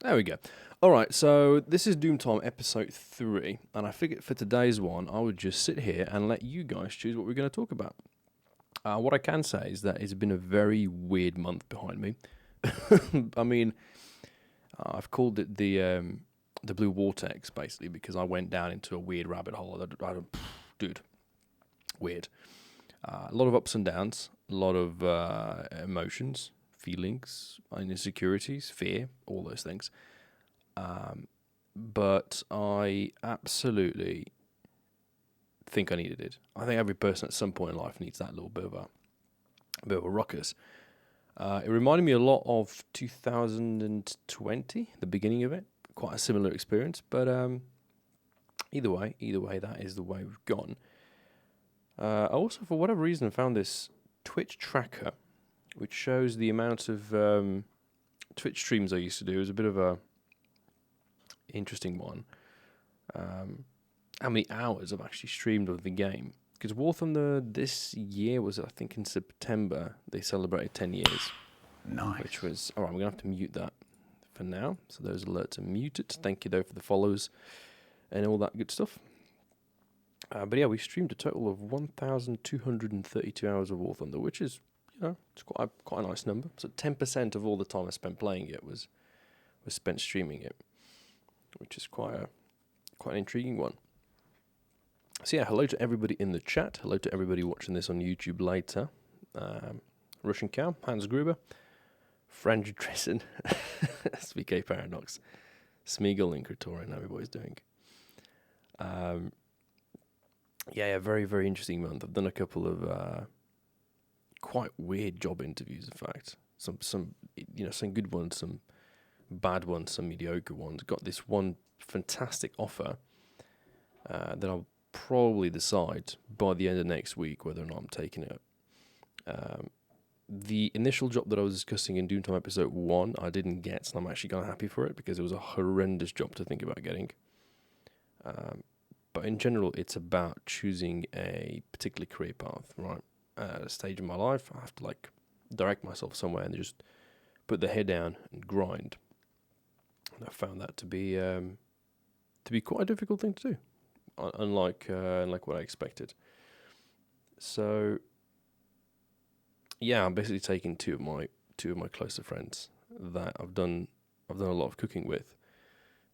There we go. All right, so this is Doom Time episode 3, and I figured for today's one, I would just sit here and let you guys choose what we're going to talk about. What I can say is that it's been a very weird month behind me. I mean, I've called it the Blue Vortex, basically, because I went down into a weird rabbit hole. Dude, weird. A lot of ups and downs, a lot of emotions, feelings, insecurities, fear, all those things. But I absolutely think I needed it. I think every person at some point in life needs that little bit of a ruckus. It reminded me a lot of 2020, the beginning of it. Quite a similar experience, but either way, that is the way we've gone. I also, for whatever reason, found this Twitch tracker, which shows the amount of Twitch streams I used to do. It was a bit of a interesting one. How many hours I've actually streamed of the game? Because War Thunder this year was, I think, in September. They celebrated 10 years. Nice. Which was... All right, we're going to have to mute that for now. So those alerts are muted. Thank you, though, for the follows and all that good stuff. But yeah, we streamed a total of 1,232 hours of War Thunder, which is, it's quite a nice number. So 10% of all the time I spent playing it was spent streaming it, which is quite an intriguing one. So yeah, hello to everybody in the chat. Hello to everybody watching this on YouTube later. Russian Cow, Hans Gruber, Franj Dressen, SVK Paradox, Smeagol, and Kratorin, how everybody's doing. Yeah, very, very interesting month. I've done a couple of quite weird job interviews, in fact. Some good ones, some bad ones, some mediocre ones. Got this one fantastic offer that I'll probably decide by the end of next week whether or not I'm taking it. The initial job that I was discussing in Doomtime episode 1, I didn't get, and I'm actually kind of happy for it because it was a horrendous job to think about getting. But in general, it's about choosing a particular career path, right? At a stage in my life, I have to direct myself somewhere and just put the head down and grind. And I found that to be quite a difficult thing to do, unlike what I expected. So, yeah, I'm basically taking two of my closer friends that I've done a lot of cooking with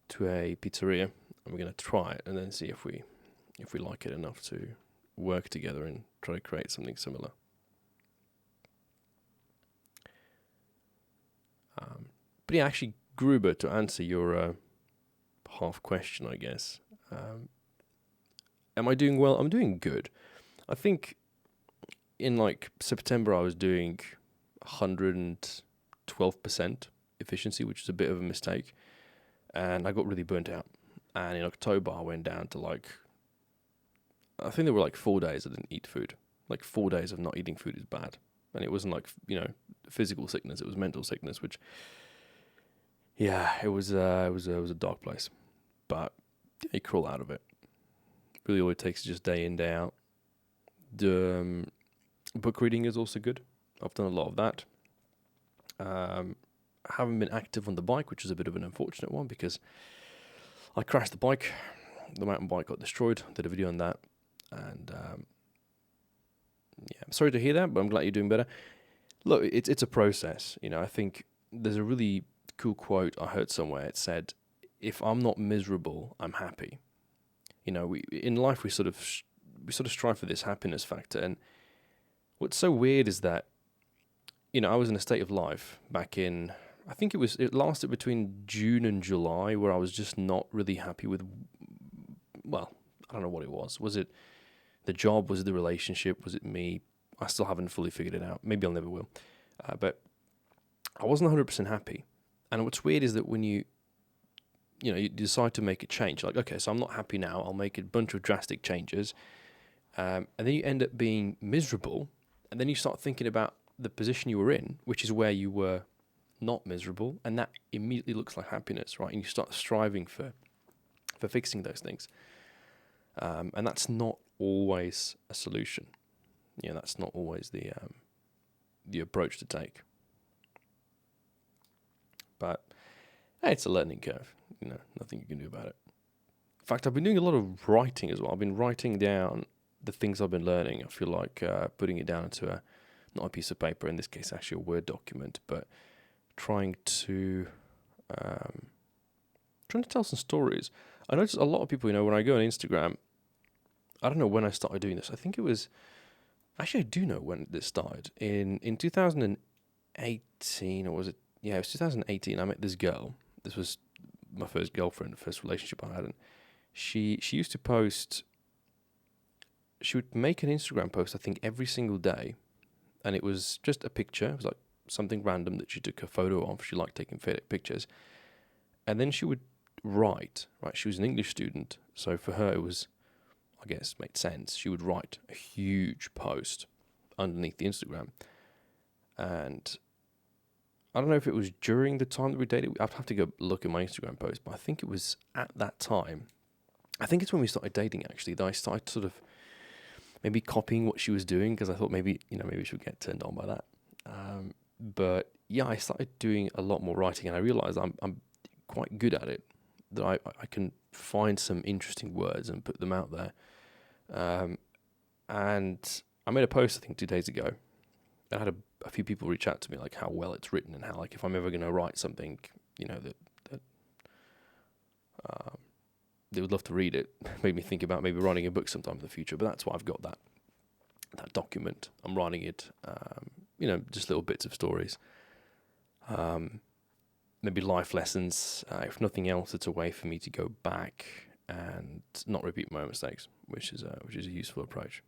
to a pizzeria, and we're going to try it and then see if we like it enough to work together and try to create something similar. But yeah, actually, Gruber, to answer your half question, I guess. Am I doing well? I'm doing good. I think in September I was doing 112% efficiency, which is a bit of a mistake, and I got really burnt out. And in October I went down to I think there were 4 days I didn't eat food. 4 days of not eating food is bad, and it wasn't physical sickness; it was mental sickness, which it was a dark place, but you crawl out of it. Really, all it takes is just day in, day out. The book reading is also good. I've done a lot of that. I haven't been active on the bike, which is a bit of an unfortunate one because I crashed the bike. The mountain bike got destroyed. Did a video on that, and I'm sorry to hear that, but I'm glad you're doing better. Look, it's a process. I think there's a really cool quote I heard somewhere. It said, "If I'm not miserable, I'm happy." In life we sort of strive for this happiness factor, and what's so weird is that I was in a state of life back in, I think it lasted between June and July, where I was just not really happy with, well, I don't know what it was. Was it the job? Was it the relationship? Was it me? I still haven't fully figured it out. Maybe I'll never will. But I wasn't 100% happy. And what's weird is that when you decide to make a change, okay, so I'm not happy now, I'll make a bunch of drastic changes, and then you end up being miserable, and then you start thinking about the position you were in, which is where you were not miserable, and that immediately looks like happiness, right? And you start striving for fixing those things, and that's not always a solution. That's not always the approach to take. But It's a learning curve. Nothing you can do about it. In fact, I've been doing a lot of writing as well. I've been writing down the things I've been learning. I feel like putting it down into not a piece of paper, in this case, actually a Word document, but trying to tell some stories. I notice a lot of people, when I go on Instagram, I don't know when I started doing this. I think it was, actually I do know when this started. In 2018, or was it? Yeah, it was 2018. I met this girl. This was my first girlfriend, first relationship I had. And she used to post, she would make an Instagram post, I think, every single day. And it was just a picture. It was like something random that she took a photo of. She liked taking pictures. And then she would write, right? She was an English student. So for her, it was, I guess, made sense. She would write a huge post underneath the Instagram. And I don't know if it was during the time that we dated. I'd have to go look at my Instagram post, but I think it was at that time. I think it's when we started dating, actually, that I started sort of maybe copying what she was doing, because I thought maybe she would get turned on by that. But yeah, I started doing a lot more writing, and I realized I'm quite good at it, that I can find some interesting words and put them out there. And I made a post, I think, 2 days ago. I had a few people reach out to me, like how well it's written, and how, like, if I'm ever going to write something, that they would love to read it. Made me think about maybe writing a book sometime in the future. But that's why I've got that document. I'm writing it, just little bits of stories. Maybe life lessons. If nothing else, it's a way for me to go back and not repeat my own mistakes, which is a useful approach.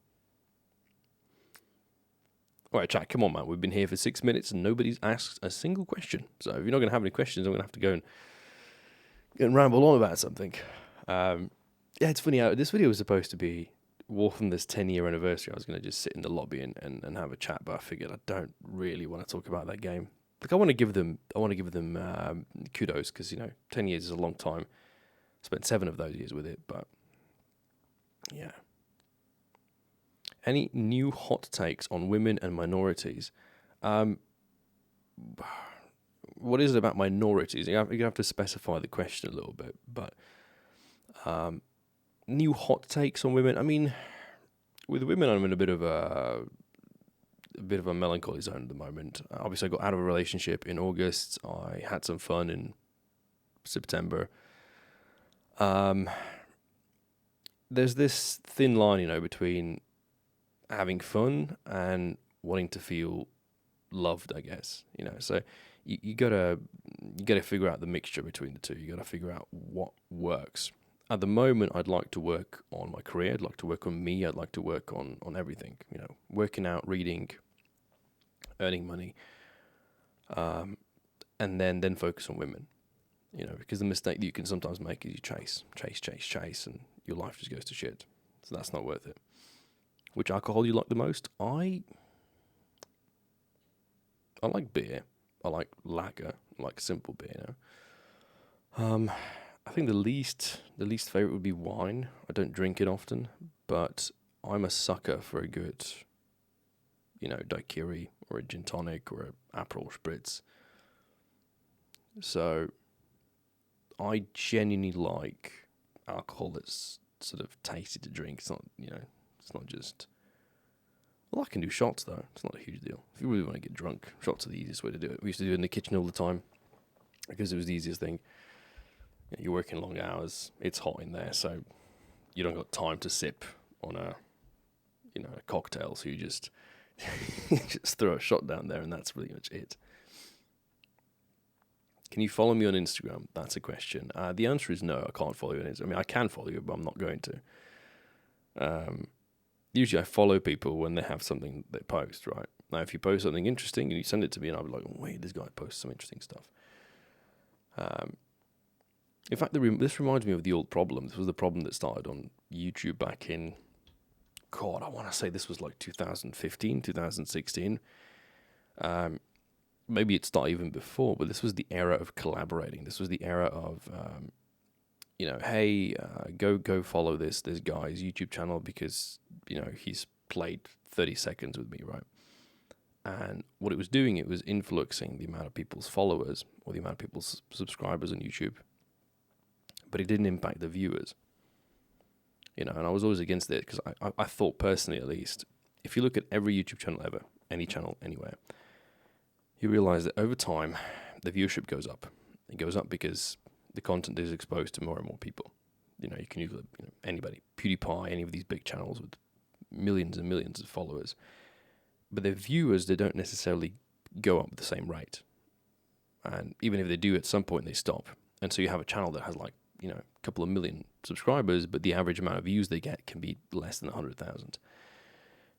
All right, chat, come on, man. We've been here for 6 minutes and nobody's asked a single question. So if you're not going to have any questions, I'm going to have to go and ramble on about something. Yeah, it's funny. This video was supposed to be Warhammer's 10-year anniversary. I was going to just sit in the lobby and have a chat, but I figured I don't really want to talk about that game. Like, I want to give them kudos, because 10 years is a long time. I spent 7 of those years with it, but yeah. Any new hot takes on women and minorities? What is it about minorities? You have to specify the question a little bit, but new hot takes on women. I mean, with women, I'm in a bit of a melancholy zone at the moment. Obviously, I got out of a relationship in August. I had some fun in September. There's this thin line, between having fun and wanting to feel loved, I guess. So you gotta figure out the mixture between the two. You gotta figure out what works. At the moment, I'd like to work on my career. I'd like to work on me. I'd like to work on everything. Working out, reading, earning money, and then focus on women. Because the mistake that you can sometimes make is you chase, and your life just goes to shit. So that's not worth it. Which alcohol you like the most? I like beer. I like lager. I like simple beer. I think the least favorite would be wine. I don't drink it often, but I'm a sucker for a good, daiquiri or a gin tonic or a Aperol spritz. So I genuinely like alcohol that's sort of tasty to drink. It's not, it's not just... Well, I can do shots, though. It's not a huge deal. If you really want to get drunk, shots are the easiest way to do it. We used to do it in the kitchen all the time because it was the easiest thing. You're working long hours. It's hot in there, so you don't got time to sip on a cocktail. So you just just throw a shot down there, and that's really much it. Can you follow me on Instagram? That's a question. The answer is no. I can't follow you on Instagram. I mean, I can follow you, but I'm not going to. Usually I follow people when they have something they post, right? Now, if you post something interesting and you send it to me, and I'll be like, oh, wait, this guy posts some interesting stuff. In fact, this reminds me of the old problem. This was the problem that started on YouTube back in, God, I want to say this was like 2015, 2016. Maybe it started even before, but this was the era of collaborating. This was the era of, hey, go follow this guy's YouTube channel because, he's played 30 seconds with me, right? And what it was doing, it was influencing the amount of people's followers or the amount of people's subscribers on YouTube. But it didn't impact the viewers. And I was always against it because I thought personally, at least, if you look at every YouTube channel ever, any channel, anywhere, you realize that over time, the viewership goes up. It goes up because the content is exposed to more and more people. You can use anybody, PewDiePie, any of these big channels with millions and millions of followers. But their viewers, they don't necessarily go up at the same rate. And even if they do, at some point they stop. And so you have a channel that has a couple of million subscribers, but the average amount of views they get can be less than 100,000.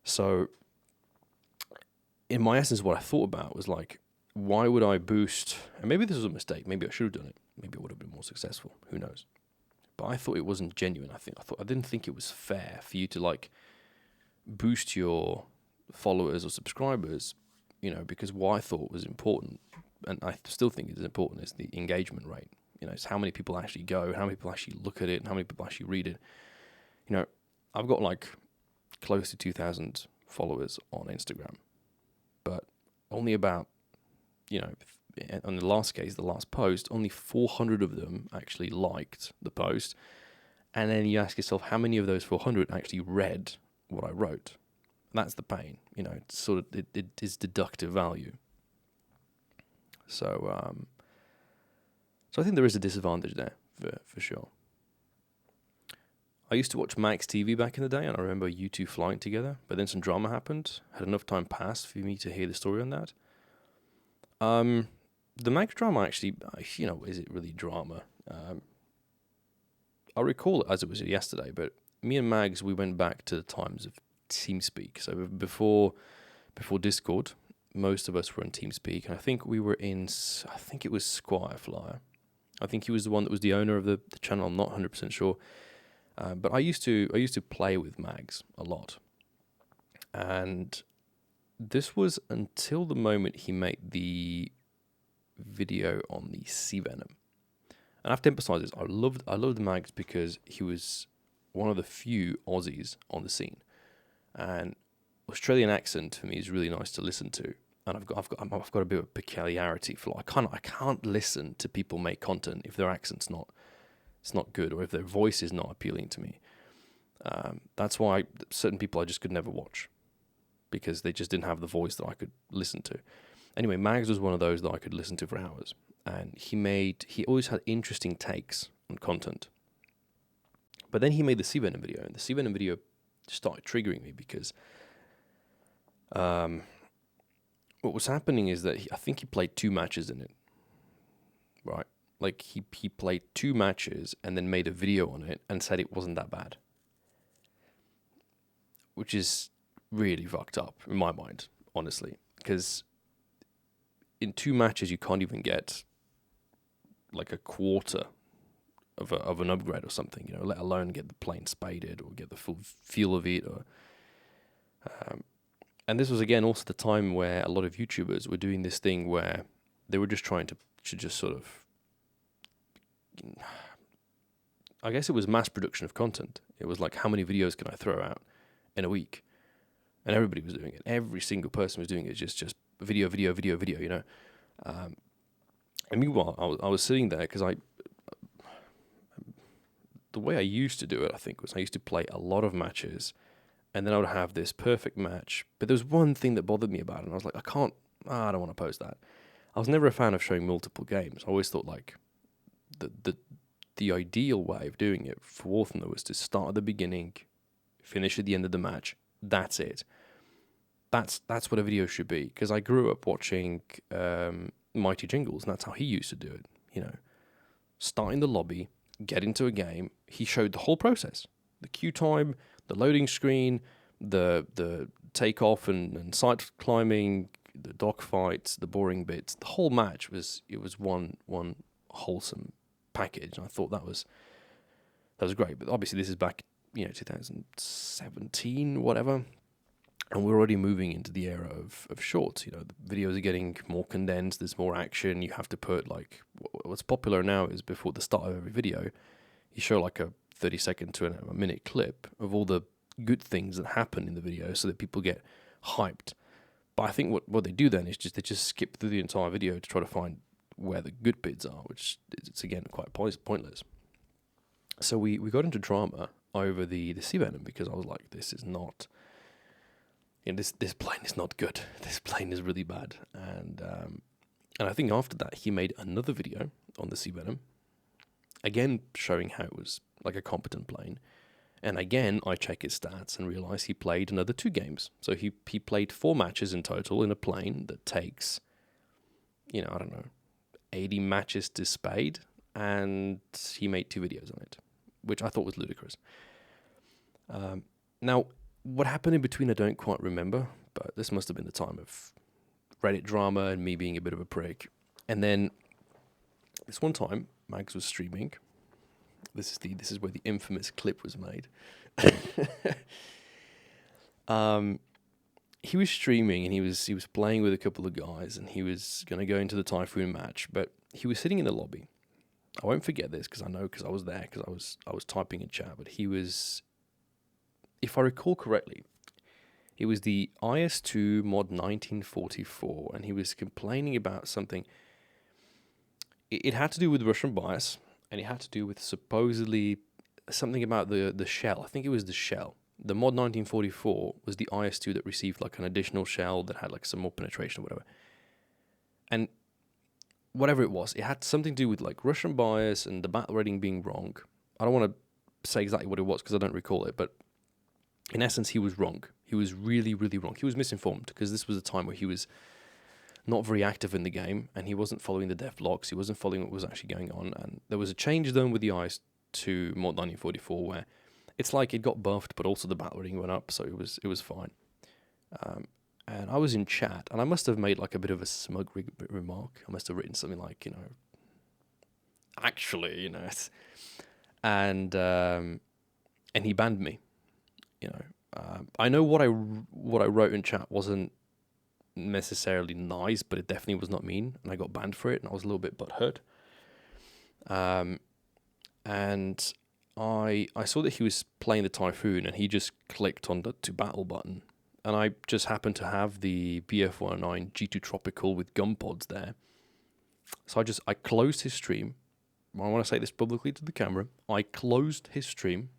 So in my essence, what I thought about was why would I boost? And maybe this was a mistake. Maybe I should have done it. Maybe it would have been more successful. Who knows? But I thought it wasn't genuine. I didn't think it was fair for you to boost your followers or subscribers, because what I thought was important, and I still think it is important, is the engagement rate. It's how many people actually go, how many people actually look at it, and how many people actually read it. I've got close to 2,000 followers on Instagram, but only about, on the last case, the last post, only 400 of them actually liked the post. And then you ask yourself, how many of those 400 actually read what I wrote? That's the pain. It's sort of, it is deductive value. So I think there is a disadvantage there for sure. I used to watch Max TV back in the day, and I remember you two flying together, but then some drama happened. Had enough time passed for me to hear the story on that. The Max drama actually, is it really drama? I recall it as it was yesterday, but me and Mags, we went back to the times of TeamSpeak. So before Discord, most of us were in TeamSpeak, and I think we were in, it was Squire Flyer. I think he was the one that was the owner of the channel. I'm not 100% sure. But I used to play with Mags a lot. And this was until the moment he made the video on the Sea Venom. And I have to emphasize this, I loved Mags because he was one of the few Aussies on the scene. And Australian accent for me is really nice to listen to. And I've got a bit of a peculiarity for I can't listen to people make content if their accent's not good, or if their voice is not appealing to me. That's why certain people I just could never watch, because they just didn't have the voice that I could listen to. Anyway, Mags was one of those that I could listen to for hours, and he always had interesting takes on content. But then he made the Sea Venom video, and the Sea Venom video started triggering me because what was happening is that I think he played 2 matches in it, right? He played 2 matches and then made a video on it and said it wasn't that bad, which is really fucked up in my mind, honestly, because in 2 matches you can't even get a quarter of an upgrade or something, let alone get the plane spaded or get the full feel of it. And this was again also the time where a lot of YouTubers were doing this thing where they were just trying to just sort of, I guess it was mass production of content. It was how many videos can I throw out in a week? And everybody was doing it. Every single person was doing it. Just video. And meanwhile, I was sitting there because the way I used to do it, I think, was I used to play a lot of matches, and then I would have this perfect match. But there was one thing that bothered me about it, and I was like, I don't want to post that. I was never a fan of showing multiple games. I always thought the ideal way of doing it for War Thunder was to start at the beginning, finish at the end of the match. That's it. That's what a video should be. Because I grew up watching Mighty Jingles, and that's how he used to do it. Start in the lobby, get into a game. He showed the whole process: the queue time, the loading screen, the takeoff and site climbing, the dogfights, the boring bits. The whole match was one wholesome package. And I thought that was great. But obviously this is back 2017, whatever, and we're already moving into the era of shorts. The videos are getting more condensed. There's more action. You have to put what's popular now is before the start of every video, you show a 30-second to a minute clip of all the good things that happen in the video so that people get hyped. But I think what they do then is they just skip through the entire video to try to find where the good bits are, which it's again quite pointless. So we got into drama over the sea venom because I was like, this is not, this plane is not good. This plane is really bad. And I think after that he made another video on the sea venom, again showing how it was like a competent plane. And again, I check his stats and realize he played another 2 games. So he played 4 matches in total in a plane that takes, I don't know, 80 matches to spade, and he made 2 videos on it, which I thought was ludicrous. Now, what happened in between I don't quite remember, but this must have been the time of Reddit drama and me being a bit of a prick. And then this one time, Mags was streaming. This is where the infamous clip was made. He was streaming and he was playing with a couple of guys, and he was going to go into the Typhoon match, but he was sitting in the lobby. I won't forget this because I was there, because I was typing in chat. But he was, if I recall correctly, it was the IS2 mod 1944, and he was complaining about something. It had to do with Russian bias. And it had to do with supposedly something about the shell. I think it was the shell. The mod 1944 was the IS-2 that received like an additional shell that had like some more penetration or whatever. And whatever it was, it had something to do with like Russian bias and the battle rating being wrong. I don't want to say exactly what it was because I don't recall it, but in essence, he was wrong. He was really, really wrong. He was misinformed because this was a time where he was not very active in the game, and he wasn't following the dev logs. He wasn't following what was actually going on, and there was a change done with the IS-2 mod 1944 where it's like it got buffed, but also the battle rating went up, so it was fine. And I was in chat, and I must have made like a bit of a smug remark. I must have written something like, actually, and he banned me. I know what I wrote in chat wasn't necessarily nice, but it definitely was not mean, and I got banned for it, and I was a little bit butthurt. And I saw that he was playing the Typhoon, and he just clicked on the to battle button, and I just happened to have the BF-109 G2 Tropical with gun pods there, so I closed his stream. I want to say this publicly to the camera. I closed his stream,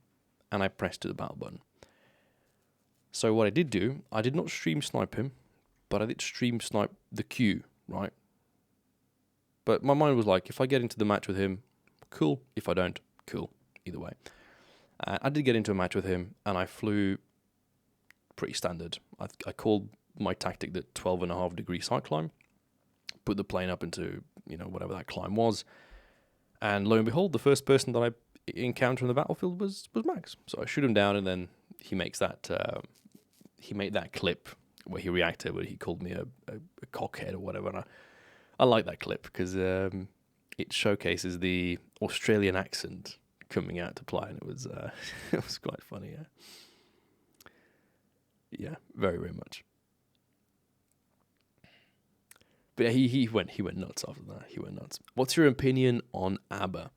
and I pressed to the battle button. So what I did do, I did not stream snipe him, but I did stream snipe the queue, right? But my mind was like, if I get into the match with him, cool. If I don't, cool. Either way. I did get into a match with him, and I flew pretty standard. I called my tactic the 12.5-degree side climb, put the plane up into, whatever that climb was, and lo and behold, the first person that I encountered in the battlefield was Max. So I shoot him down, and then he makes that, he made that clip where he reacted, where he called me a cockhead or whatever. And I like that clip because it showcases the Australian accent coming out to play, and it was it was quite funny. Yeah, very, very much. But yeah, he went nuts after that. He went nuts. What's your opinion on ABBA?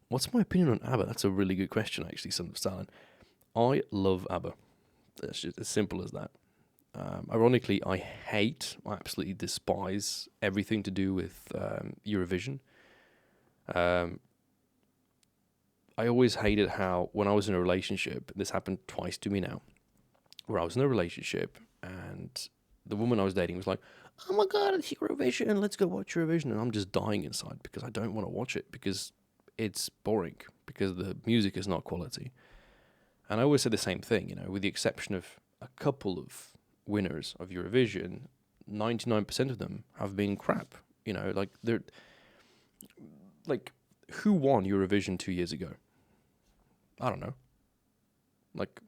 What's my opinion on ABBA? That's a really good question, actually, Son of Stalin. I love ABBA. It's just as simple as that. Ironically, I absolutely despise everything to do with Eurovision. I always hated how, when I was in a relationship, this happened twice to me now, where I was in a relationship and the woman I was dating was like, oh my God, it's Eurovision, let's go watch Eurovision. And I'm just dying inside because I don't want to watch it because it's boring, because the music is not quality. And I always say the same thing, with the exception of a couple of winners of Eurovision, 99% of them have been crap. They're like, who won Eurovision 2 years ago? I don't know. Like,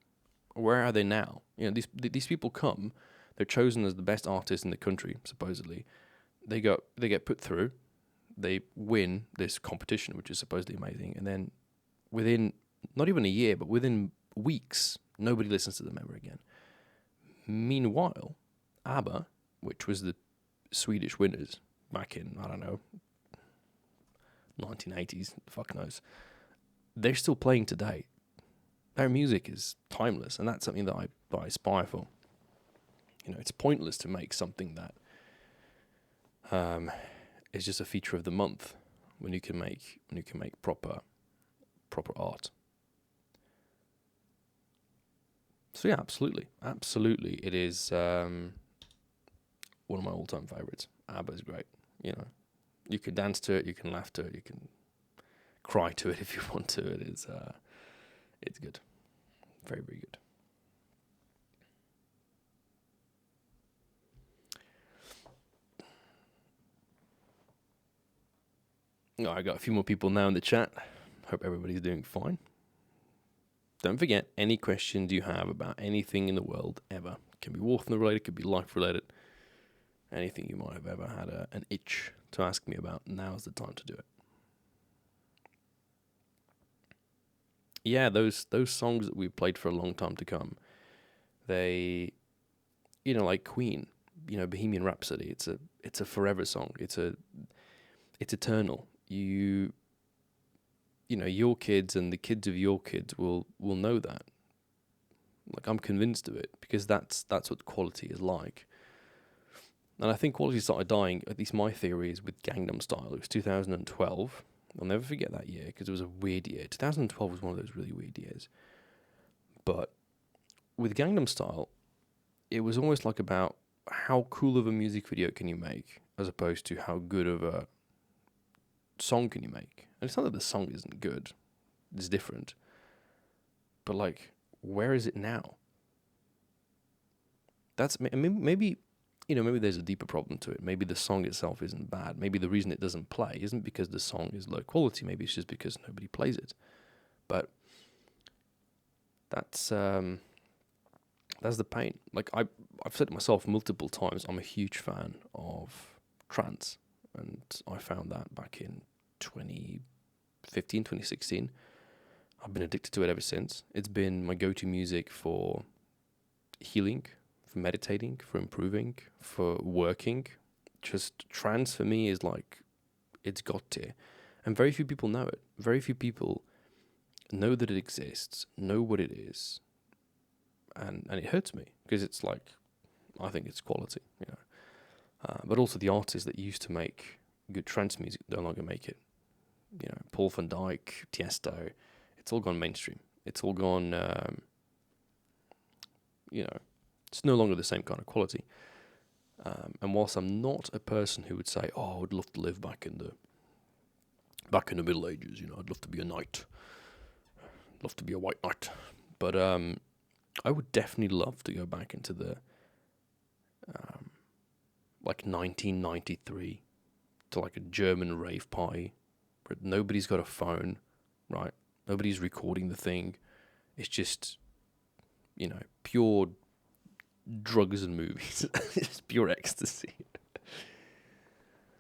where are they now? These people come, they're chosen as the best artists in the country, supposedly. They get put through, they win this competition, which is supposedly amazing, and then within not even a year, but within weeks, nobody listens to them ever again. Meanwhile, ABBA, which was the Swedish winners back in, 1980s, fuck knows, they're still playing today. Their music is timeless, and that's something that I aspire for. It's pointless to make something that is just a feature of the month when you can make proper art. So yeah, absolutely, it is one of my all-time favorites. ABBA is great. You can dance to it, you can laugh to it, you can cry to it if you want to. It's good, very, very good. I got a few more people now in the chat. Hope everybody's doing fine. Don't forget, any questions you have about anything in the world ever, can be Warthner related, could be life related, anything you might have ever had an itch to ask me about, now's the time to do it. Yeah, those songs that we played for a long time to come, they, like Queen, Bohemian Rhapsody, it's a forever song. It's eternal. Your kids and the kids of your kids will know that. Like, I'm convinced of it, because that's what quality is like. And I think quality started dying, at least my theory is with Gangnam Style. It was 2012. I'll never forget that year, because it was a weird year. 2012 was one of those really weird years. But with Gangnam Style, it was almost like about how cool of a music video can you make, as opposed to how good of a song can you make. And it's not that the song isn't good, it's different, but like, where is it now? That's maybe there's a deeper problem to it. Maybe the song itself isn't bad. Maybe the reason it doesn't play isn't because the song is low quality. Maybe it's just because nobody plays it. But that's the pain. Like, I've said it myself multiple times, I'm a huge fan of trance, and I found that back in 2015, 2016. I've been addicted to it ever since. It's been my go-to music for healing, for meditating, for improving, for working. Just trance for me is like, it's God tier. And very few people know it. Very few people know that it exists, know what it is. And it hurts me, because it's like, I think it's quality, But also the artists that used to make good trance music no longer make it. Paul van Dyk, Tiesto, it's all gone mainstream. It's all gone, it's no longer the same kind of quality. And whilst I'm not a person who would say, I would love to live back in the Middle Ages, I'd love to be a knight, love to be a white knight, but I would definitely love to go back into the like 1993 to like a German rave party where nobody's got a phone, right? Nobody's recording the thing. It's just, pure drugs and movies. It's pure ecstasy.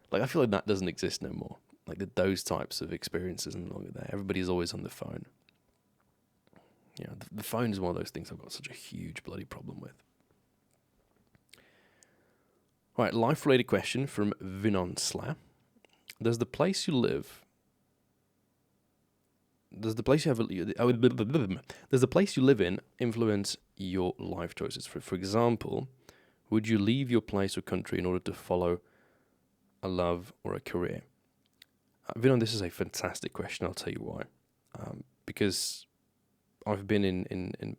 Like, I feel like that doesn't exist no more. Like, those types of experiences are no longer there. Everybody's always on the phone. The phone is one of those things I've got such a huge bloody problem with. Right, life-related question from Vinon Sla. Does the place you live in influence your life choices? For example, would you leave your place or country in order to follow a love or a career? Vinon, this is a fantastic question. I'll tell you why. Because I've been in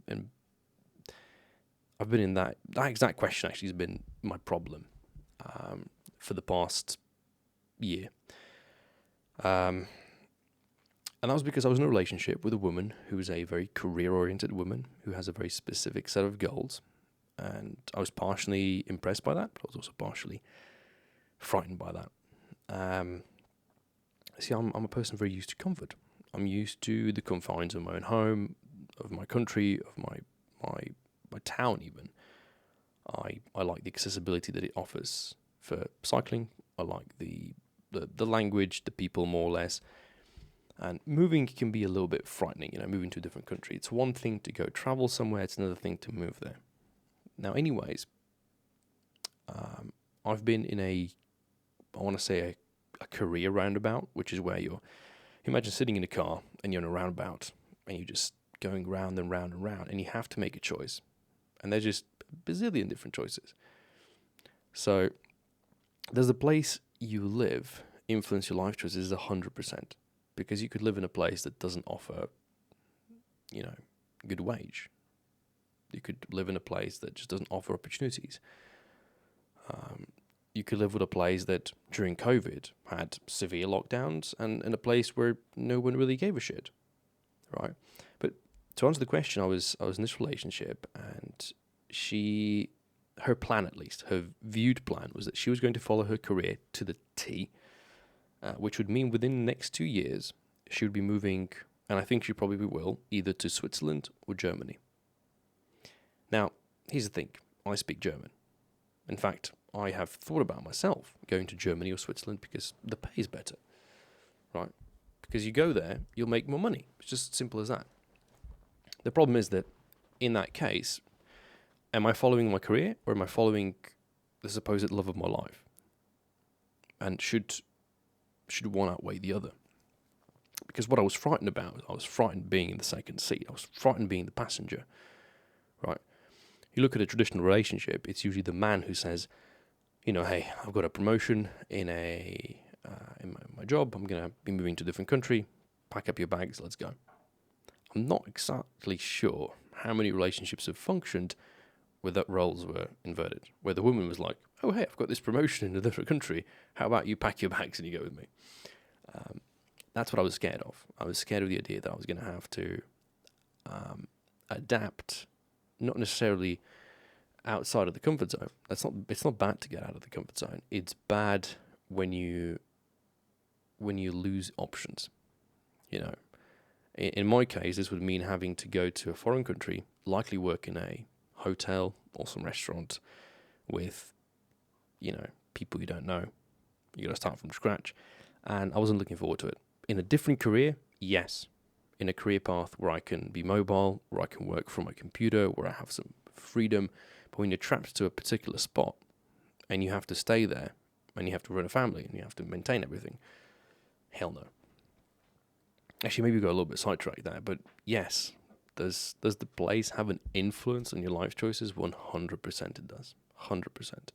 that exact question. Actually, has been my problem for the past year. And that was because I was in a relationship with a woman who was a very career-oriented woman who has a very specific set of goals. And I was partially impressed by that, but I was also partially frightened by that. See, I'm a person very used to comfort. I'm used to the confines of my own home, of my country, of my town even. I like the accessibility that it offers for cycling. I like the language, the people more or less. And moving can be a little bit frightening, moving to a different country. It's one thing to go travel somewhere, it's another thing to move there. Now, anyways, I've been in a career roundabout, which is where imagine sitting in a car and you're in a roundabout and you're just going round and round and round, and you have to make a choice. And there's just bazillion different choices. So does the place you live influence your life choices? 100%. Because you could live in a place that doesn't offer, good wage. You could live in a place that just doesn't offer opportunities. You could live with a place that during COVID had severe lockdowns, and in a place where no one really gave a shit, right? But to answer the question, I was in this relationship, and her plan, at least, her viewed plan, was that she was going to follow her career to the T, which would mean within the next 2 years, she would be moving, and I think she probably will, either to Switzerland or Germany. Now, here's the thing. I speak German. In fact, I have thought about myself going to Germany or Switzerland because the pay is better, right? Because you go there, you'll make more money. It's just as simple as that. The problem is that in that case, am I following my career or am I following the supposed love of my life? And should one outweigh the other? Because what I was frightened about, I was frightened being in the second seat. I was frightened being the passenger, right? You look at a traditional relationship, it's usually the man who says, hey, I've got a promotion in my job. I'm going to be moving to a different country. Pack up your bags, let's go. I'm not exactly sure how many relationships have functioned where that roles were inverted, where the woman was like, oh, hey, I've got this promotion in a different country. How about you pack your bags and you go with me? That's what I was scared of. I was scared of the idea that I was going to have to adapt, not necessarily outside of the comfort zone. It's not bad to get out of the comfort zone. It's bad when you lose options. In my case, this would mean having to go to a foreign country, likely work in a hotel or some restaurant with, people you don't know. You got to start from scratch. And I wasn't looking forward to it. In a different career, yes. In a career path where I can be mobile, where I can work from my computer, where I have some freedom. But when you're trapped to a particular spot and you have to stay there and you have to run a family and you have to maintain everything, hell no. Actually, maybe we got a little bit sidetracked there, but yes, does the place have an influence on your life choices? 100% it does. 100%.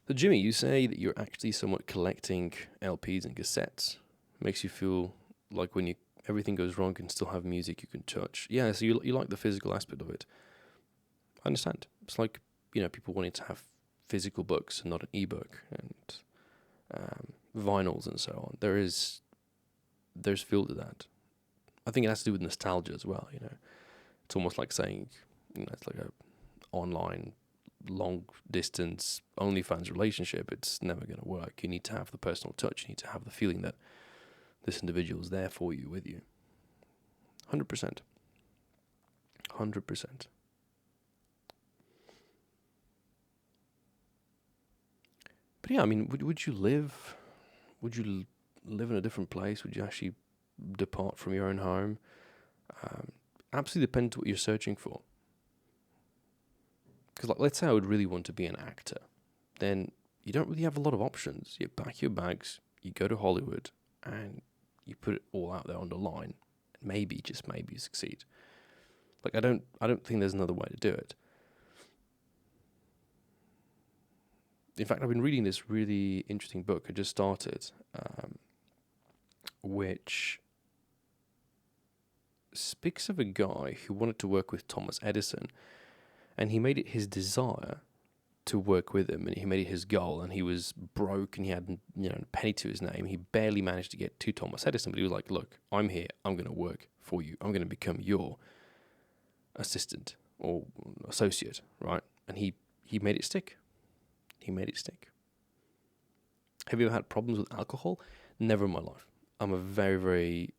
So Jimmy, you say that you're actually somewhat collecting LPs and cassettes. Makes you feel like when everything goes wrong, you can still have music you can touch. Yeah, so you like the physical aspect of it. I understand. It's like, people wanting to have physical books and not an ebook, and vinyls and so on. There's feel to that. I think it has to do with nostalgia as well. It's almost like saying, it's like a online long distance OnlyFans relationship. It's never going to work. You need to have the personal touch. You need to have the feeling that this individual is there for you, with you. 100%. 100%. But yeah, I mean, would you live in a different place? Would you actually depart from your own home? Absolutely depends what you're searching for. Because let's say I would really want to be an actor. Then you don't really have a lot of options. You pack your bags, you go to Hollywood, and you put it all out there on the line. And maybe, just maybe, you succeed. I don't think there's another way to do it. In fact, I've been reading this really interesting book I just started, which speaks of a guy who wanted to work with Thomas Edison, and he made it his desire to work with him, and he made it his goal, and he was broke, and he had a penny to his name. He barely managed to get to Thomas Edison, but he was like, look, I'm here, I'm going to work for you, I'm going to become your assistant or associate, right? And he made it stick. He made it stick. Have you ever had problems with alcohol? Never in my life. I'm a very, very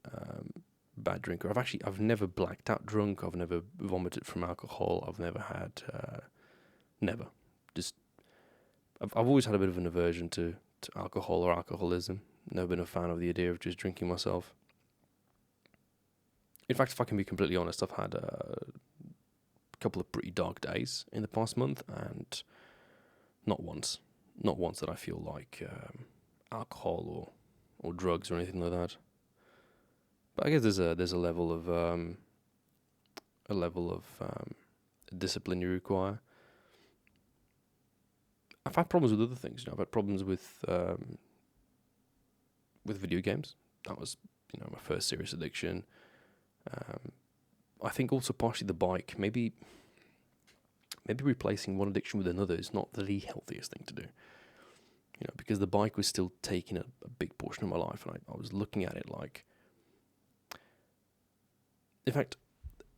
bad drinker. I've never blacked out drunk. I've never vomited from alcohol. I've never had, never. I've always had a bit of an aversion to alcohol or alcoholism. Never been a fan of the idea of just drinking myself. In fact, if I can be completely honest, I've had a couple of pretty dark days in the past month, and not once that I feel like alcohol or drugs or anything like that. But I guess there's a level of discipline you require. I've had problems with other things. I've had problems with video games. That was my first serious addiction. I think also partially the bike. Maybe replacing one addiction with another is not the healthiest thing to do. Because the bike was still taking a big portion of my life, and I was looking at it like. In fact,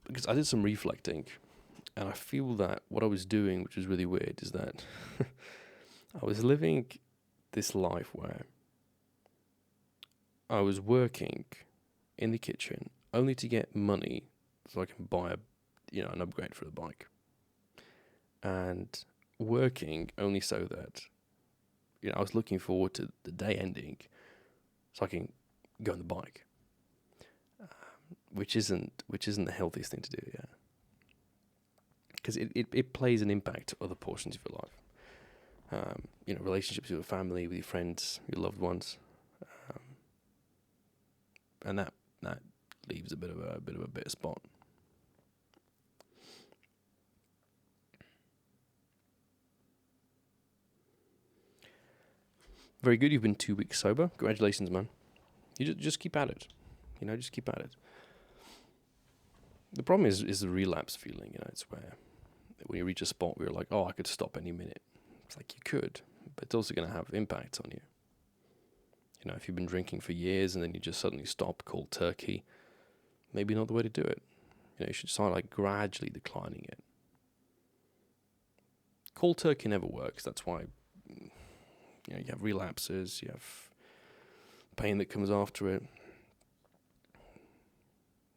because I did some reflecting, and I feel that what I was doing, which was really weird, is that I was living this life where I was working in the kitchen only to get money so I can buy an upgrade for the bike, and working only so that I was looking forward to the day ending so I can go on the bike, which isn't the healthiest thing to do, yeah. Because it plays an impact to other portions of your life. Relationships with your family, with your friends, your loved ones, and that leaves a bit of a bitter spot. Very good. You've been 2 weeks sober. Congratulations, man. You just keep at it. Just keep at it. The problem is the relapse feeling. It's where when you reach a spot where you're like, oh, I could stop any minute. It's like you could, but it's also going to have impacts on you. If you've been drinking for years and then you just suddenly stop cold turkey, maybe not the way to do it. You should start like gradually declining it. Cold turkey never works. That's why you have relapses, you have pain that comes after it.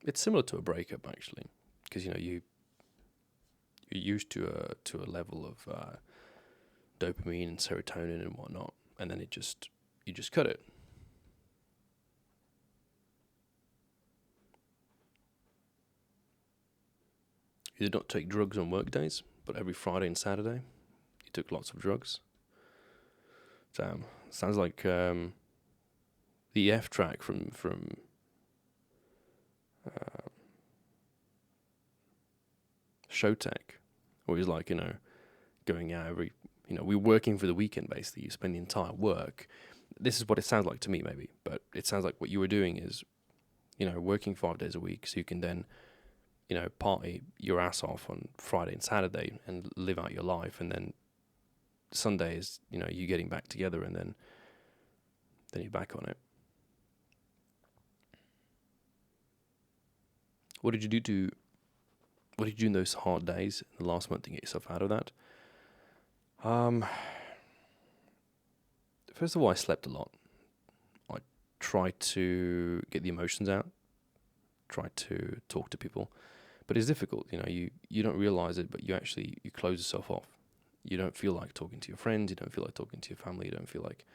It's similar to a breakup, actually, because you're used to a level of dopamine and serotonin and whatnot, and then you just cut it. You did not take drugs on work days, but every Friday and Saturday, you took lots of drugs. Damn, sounds like the F track from Showtech, where he's like, going out every, we're working for the weekend basically. You spend the entire work. This is what it sounds like to me, maybe, but it sounds like what you were doing is, working 5 days a week, so you can then, party your ass off on Friday and Saturday and live out your life, and then Sunday is, you getting back together, and then you're back on it. What did you do in those hard days in the last month to get yourself out of that? First of all, I slept a lot. I tried to get the emotions out, tried to talk to people, but it's difficult. You don't realize it, but you close yourself off. You don't feel like talking to your friends. You don't feel like talking to your family. You don't feel like.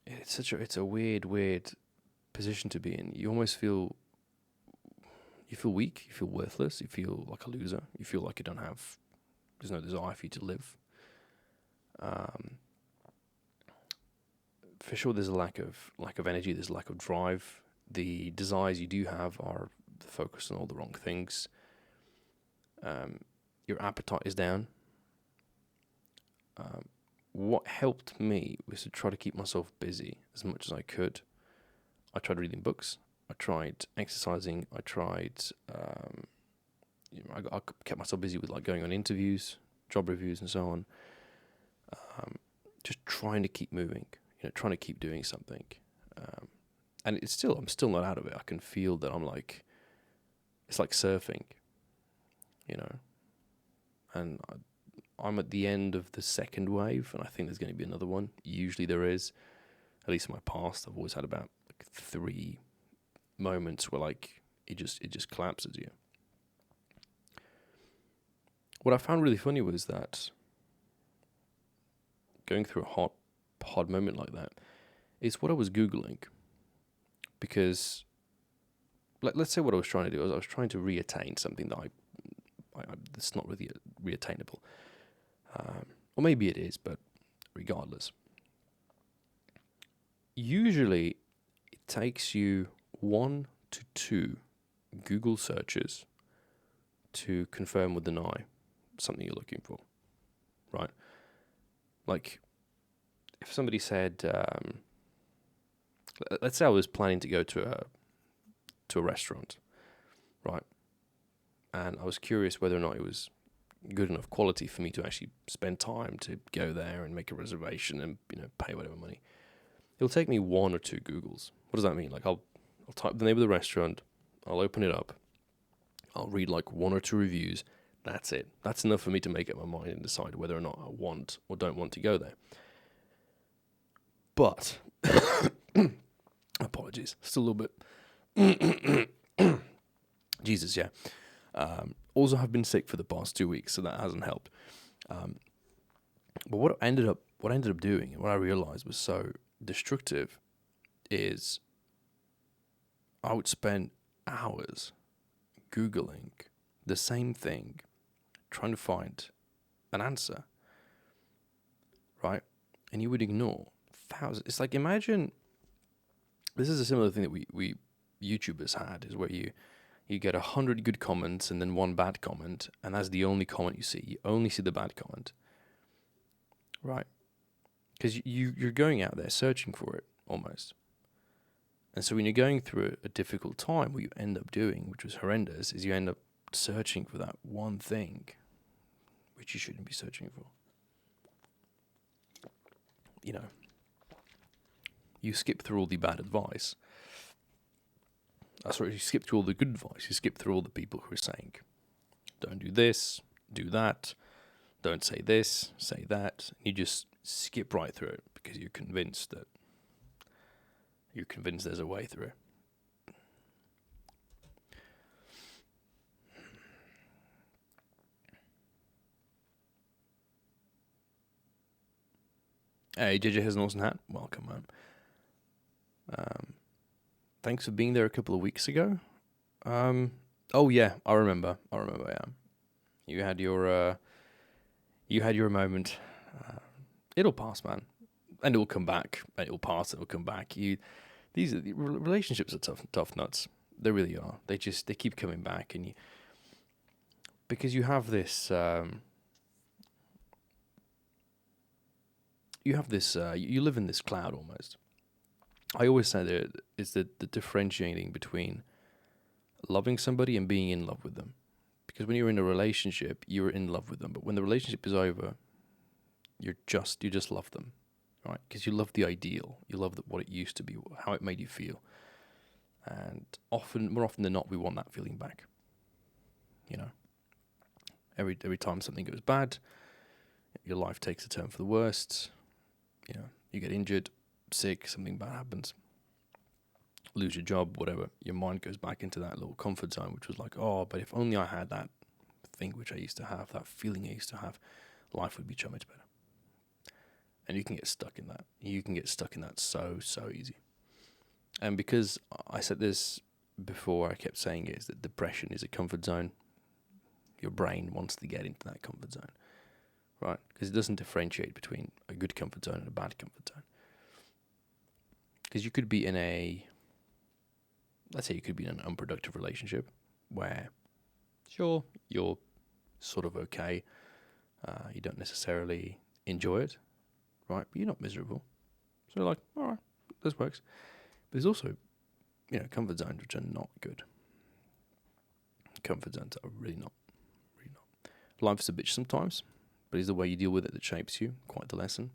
It's a weird position to be in. You almost feel. You feel weak. You feel worthless. You feel like a loser. You feel like there's no desire for you to live. For sure, there's a lack of energy. There's a lack of drive. The desires you do have are focused on all the wrong things. Your appetite is down. What helped me was to try to keep myself busy as much as I could. I tried reading books. I tried exercising. I tried. I kept myself busy with like going on interviews, job reviews, and so on. Just trying to keep moving. Trying to keep doing something. And I'm still not out of it. I can feel that it's like surfing, and I'm at the end of the second wave, and I think there's going to be another one. Usually there is, at least in my past, I've always had about 3 moments where it just collapses you. What I found really funny was that going through a hard moment like that is what I was Googling. Because, let's say what I was trying to do. I was trying to reattain something that that's not really reattainable. Or maybe it is, but regardless. usually it takes you 1 to 2 Google searches to confirm or deny something you're looking for, right? Like, if somebody said, let's say I was planning to go to a restaurant, right? And I was curious whether or not it was good enough quality for me to actually spend time to go there and make a reservation and, pay whatever money. It'll take me 1 or 2 Googles. What does that mean? Like, I'll type the name of the restaurant, I'll open it up, I'll read like 1 or 2 reviews. That's it. That's enough for me to make up my mind and decide whether or not I want or don't want to go there. But, apologies, still a little bit. Jesus, yeah. Also, I've been sick for the past 2 weeks, so that hasn't helped. But what I ended up doing, and what I realized was so destructive, is I would spend hours Googling the same thing, trying to find an answer, right? And you would ignore thousands. It's like, imagine, this is a similar thing that we YouTubers had, is where you get 100 good comments and then 1 bad comment, and that's the only comment you see. You only see the bad comment, right? Because you're going out there searching for it, almost. And so when you're going through a difficult time, what you end up doing, which was horrendous, is you end up searching for that one thing which you shouldn't be searching for. You skip through all the bad advice. You skip through all the good advice. You skip through all the people who are saying, don't do this, do that, don't say this, say that. You just skip right through it because you're convinced there's a way through. Hey, JJ has an awesome hat. Welcome, man. Thanks for being there a couple of weeks ago. Oh yeah, I remember. Yeah, you had your moment. It'll pass, man, and it'll come back. And it'll pass. It'll come back. These relationships are tough nuts. They really are. They keep coming back, and because you have this. You live in this cloud almost. I always say that it's the differentiating between loving somebody and being in love with them. Because when you're in a relationship, you're in love with them. But when the relationship is over, you just love them, right? Because you love the ideal. You love what it used to be, how it made you feel. And more often than not, we want that feeling back. Every time something goes bad, your life takes a turn for the worst. You get injured, sick, something bad happens, lose your job, whatever. Your mind goes back into that little comfort zone, which was like, oh, but if only I had that thing which I used to have, that feeling I used to have, life would be so much better. And you can get stuck in that. You can get stuck in that so easy. And because I said this before, I kept saying it, is that depression is a comfort zone. Your brain wants to get into that comfort zone, right? Because it doesn't differentiate between a good comfort zone and a bad comfort zone. Because you could be let's say you could be in an unproductive relationship where, sure, you're sort of okay. You don't necessarily enjoy it, right? But you're not miserable. So you're like, all right, this works. But there's also, comfort zones which are not good. Comfort zones are really not. Life's a bitch sometimes, but it's the way you deal with it that shapes you. Quite the lesson.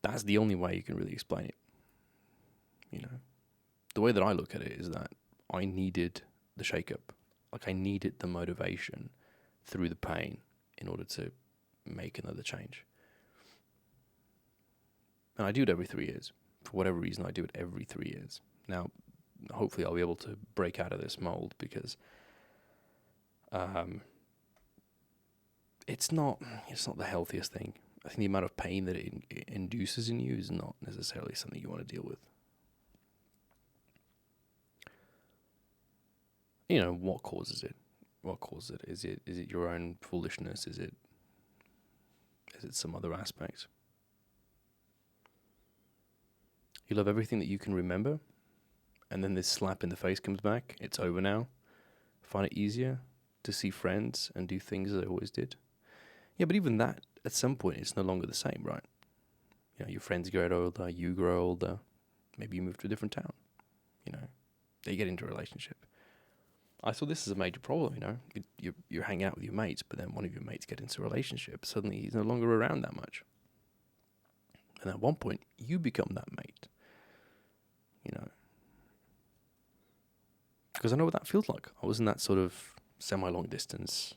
That's the only way you can really explain it. The way that I look at it is that I needed the shake-up. Like, I needed the motivation through the pain in order to make another change. And I do it every 3 years. For whatever reason, I do it every 3 years. Now, hopefully I'll be able to break out of this mold because it's not the healthiest thing. I think the amount of pain that it induces in you is not necessarily something you want to deal with. What causes it? What causes it? Is it your own foolishness? Is it some other aspect? You love everything that you can remember, and then this slap in the face comes back. It's over now. Find it easier to see friends and do things as I always did. Yeah, but even that, at some point, it's no longer the same, right? You know, your friends get older, you grow older. Maybe you move to a different town. You know, they get into a relationship. I saw this as a major problem, you know. You hang out with your mates, but then one of your mates get into a relationship. Suddenly he's no longer around that much. And at one point, you become that mate. You know. Because I know what that feels like. I was in that sort of semi-long distance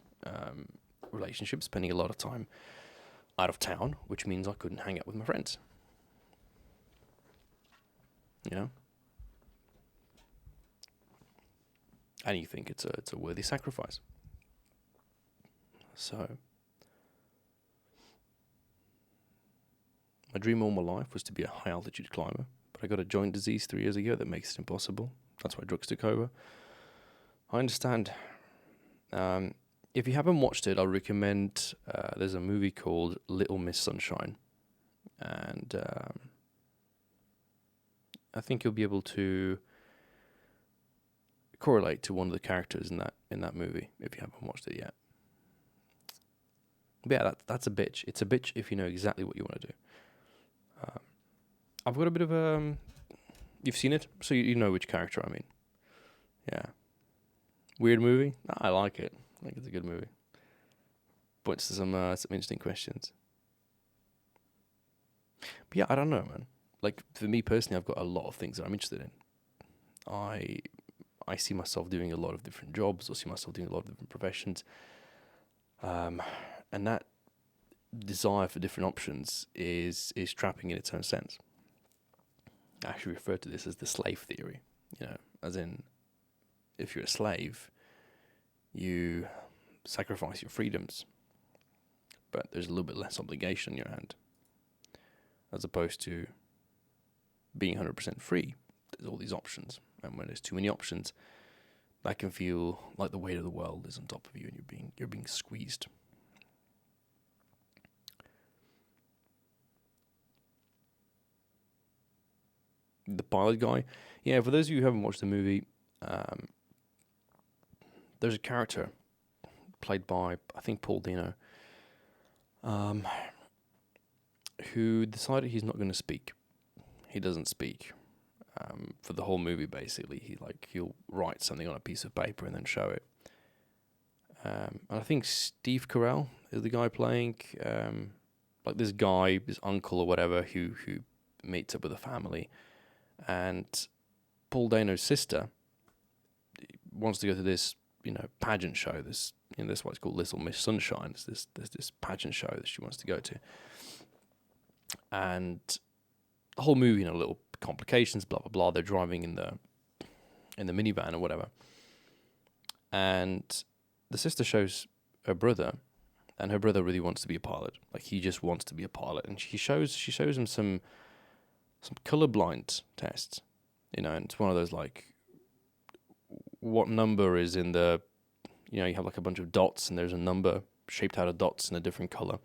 relationship, spending a lot of time out of town, which means I couldn't hang out with my friends. You know? And you think it's a worthy sacrifice. So, my dream all my life was to be a high altitude climber, but I got a joint disease 3 years ago that makes it impossible. That's why drugs took over. I understand. If you haven't watched it, I'll recommend, there's a movie called Little Miss Sunshine. And I think you'll be able to correlate to one of the characters in that movie if you haven't watched it yet. But yeah, that's a bitch. It's a bitch if you know exactly what you want to do. I've got a bit of you've seen it, so you know which character I mean. Yeah. Weird movie? I like it. I think it's a good movie. Points to some interesting questions. But yeah, I don't know, man. Like, for me personally, I've got a lot of things that I'm interested in. I see myself doing a lot of different jobs, or see myself doing a lot of different professions. And that desire for different options is trapping in its own sense. I actually refer to this as the slave theory, you know, as in, if you're a slave, you sacrifice your freedoms, but there's a little bit less obligation in your hand, as opposed to being 100% free. There's all these options, and when there's too many options, that can feel like the weight of the world is on top of you, and you're being squeezed. The pilot guy, yeah. For those of you who haven't watched the movie, there's a character played by, I think, Paul Dano, who decided he's not going to speak. He doesn't speak for the whole movie. Basically, he'll write something on a piece of paper and then show it. And I think Steve Carell is the guy playing, like this guy, his uncle or whatever, who meets up with a family, and Paul Dano's sister wants to go to this, you know, pageant show. This, you know, this what's called Little Miss Sunshine. There's this pageant show that she wants to go to, and the whole movie, you know, little complications, blah blah blah. They're driving in the minivan or whatever, and the sister shows her brother, and her brother really wants to be a pilot. Like, he just wants to be a pilot, and she shows him some colorblind tests, you know, and it's one of those, like, what number is in the, you know, you have like a bunch of dots and there's a number shaped out of dots in a different color,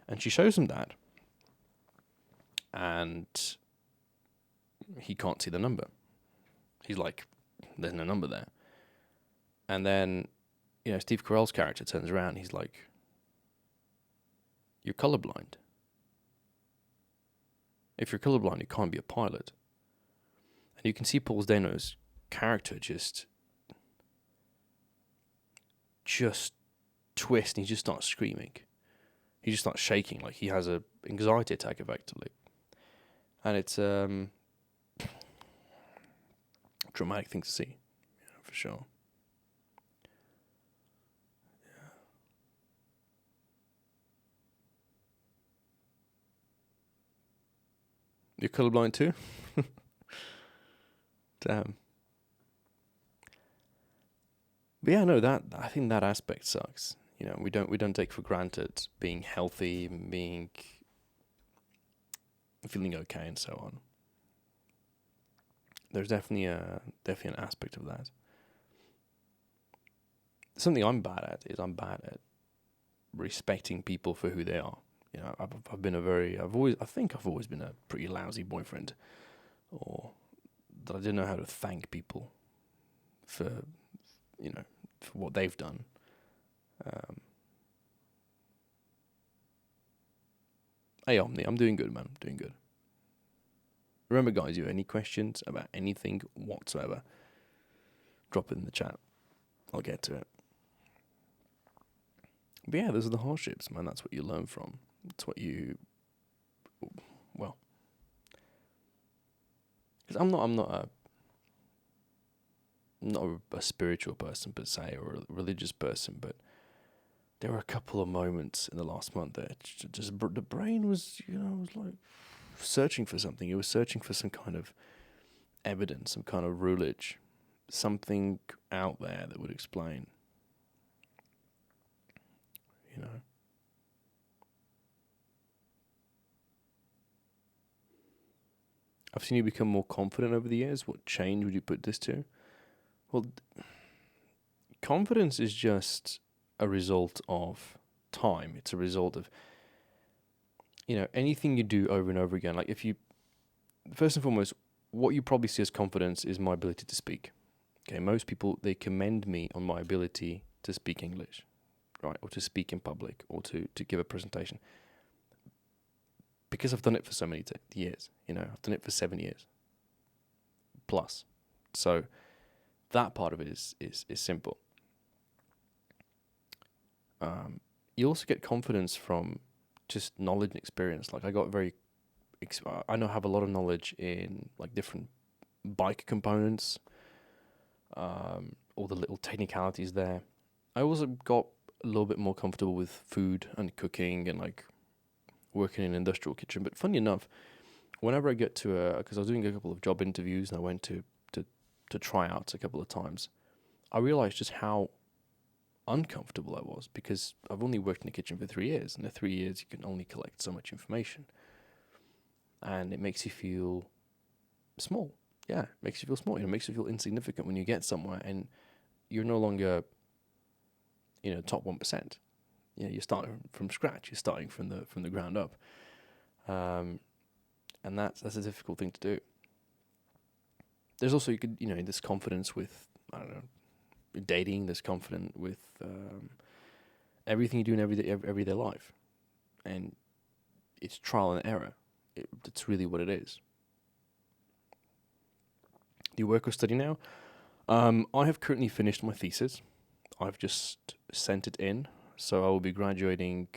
and she shows him that, and he can't see the number. He's like, there's no number there. And then, you know, Steve Carell's character turns around, he's like, you're colorblind. If you're colorblind, you can't be a pilot. And you can see Paul Dano's character just twist, and he just starts screaming. He just starts shaking, like he has a anxiety attack, effectively. And it's a dramatic thing to see, you know, for sure. You're colorblind too? Damn. But yeah, no, I think that aspect sucks. You know, we don't take for granted being healthy, feeling okay, and so on. There's definitely an aspect of that. Something I'm bad at is I'm bad at respecting people for who they are. You know, I think I've always been a pretty lousy boyfriend or that I didn't know how to thank people for, for what they've done. Hey Omni, I'm doing good, man. I'm doing good. Remember, guys, if you have any questions about anything whatsoever, drop it in the chat. I'll get to it. But yeah, those are the hardships, man. That's what you learn from. It's what you, well, because I'm not a spiritual person per se, or a religious person, but there were a couple of moments in the last month that just the brain was, was like searching for something. It was searching for some kind of evidence, some kind of rulage, something out there that would explain, I've seen you become more confident over the years. What change would you put this to? Well, confidence is just a result of time. It's a result of, anything you do over and over again. Like first and foremost, what you probably see as confidence is my ability to speak. Okay, most people, they commend me on my ability to speak English, right? Or to speak in public, or to give a presentation. Because I've done it for so many years, I've done it for 7 years plus. So that part of it is simple. You also get confidence from just knowledge and experience. Like I now have a lot of knowledge in like different bike components, all the little technicalities there. I also got a little bit more comfortable with food and cooking and like working in an industrial kitchen. But funny enough, whenever I get to because I was doing a couple of job interviews and I went to tryouts a couple of times, I realized just how uncomfortable I was, because I've only worked in the kitchen for 3 years, and in 3 years you can only collect so much information, and it makes you feel small. Yeah, it makes you feel small. It makes you feel insignificant when you get somewhere and you're no longer, top 1%. You're starting from scratch. You're starting from the ground up, and that's a difficult thing to do. There's also this confidence with, I don't know, dating. There's confidence with everything you do in everyday life, and it's trial and error. That's really what it is. Do you work or study now? I have currently finished my thesis. I've just sent it in, so I will be graduating.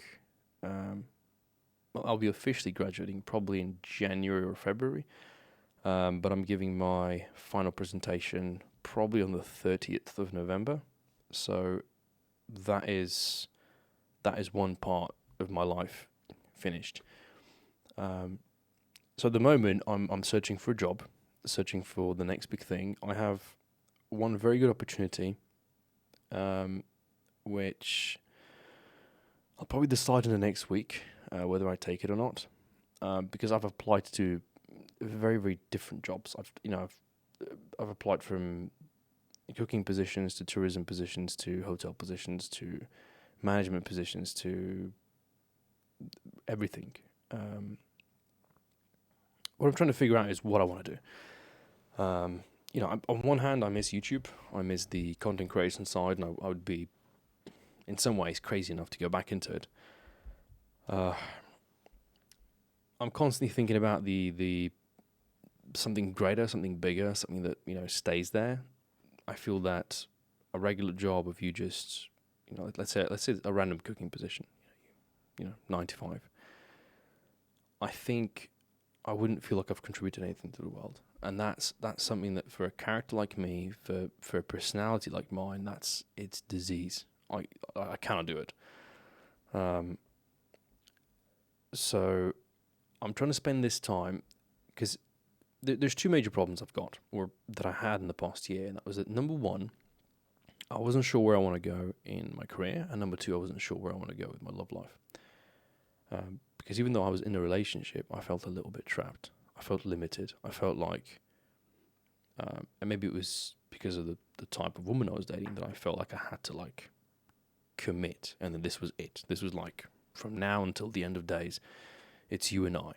I'll be officially graduating probably in January or February, but I'm giving my final presentation probably on the 30th of November. So that is one part of my life finished. So at the moment, I'm searching for a job, searching for the next big thing. I have one very good opportunity, which I'll probably decide in the next week whether I take it or not, because I've applied to very, very different jobs. I've applied from cooking positions to tourism positions to hotel positions to management positions to everything. What I'm trying to figure out is what I want to do. On one hand, I miss YouTube. I miss the content creation side, and I would be, in some ways, crazy enough to go back into it. I'm constantly thinking about the something greater, something bigger, something that stays there. I feel that a regular job of you just, let's say a random cooking position, 9 to 5. I think I wouldn't feel like I've contributed anything to the world, and that's something that for a character like me, for a personality like mine, it's disease. I cannot do it. So I'm trying to spend this time, because there's two major problems I've got, or that I had in the past year, and that was that number one, I wasn't sure where I want to go in my career, and number two, I wasn't sure where I want to go with my love life. Because even though I was in a relationship, I felt a little bit trapped. I felt limited. I felt like, and maybe it was because of the type of woman I was dating, that I felt like I had to like commit, and then this was it. This was like from now until the end of days, it's you and I,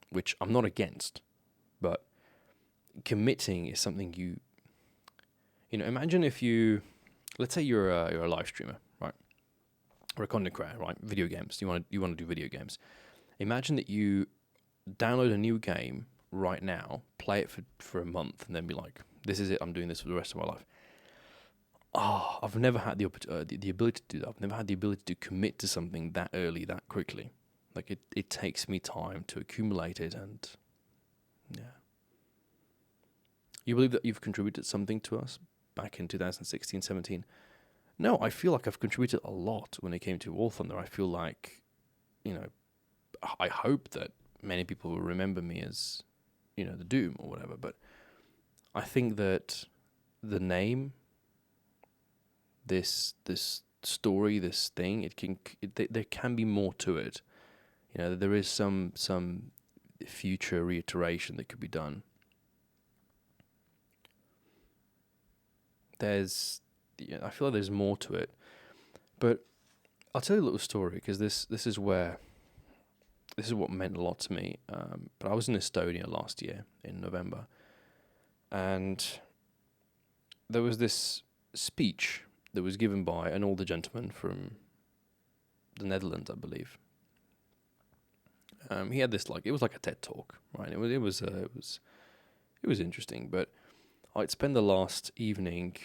which I'm not against, but committing is something imagine if let's say you're a live streamer, right? Or a content creator, right? Video games. You want to do video games. Imagine that you download a new game right now, play it for a month, and then be like, "This is it. I'm doing this for the rest of my life." I've never had the ability to do that. I've never had the ability to commit to something that early, that quickly. Like it takes me time to accumulate it, and yeah. You believe that you've contributed something to us back in 2016, 17? No, I feel like I've contributed a lot when it came to War Thunder. I feel like, I hope that many people will remember me as, the Doom or whatever. But I think that the name, this story, this thing, there can be more to it. There is some future reiteration that could be done. I feel like there's more to it, but I'll tell you a little story because this is what meant a lot to me. But I was in Estonia last year in November, and there was this speech that was given by an older gentleman from the Netherlands, I believe. He had this it was like a TED talk, right? It was interesting, but I'd spend the last evening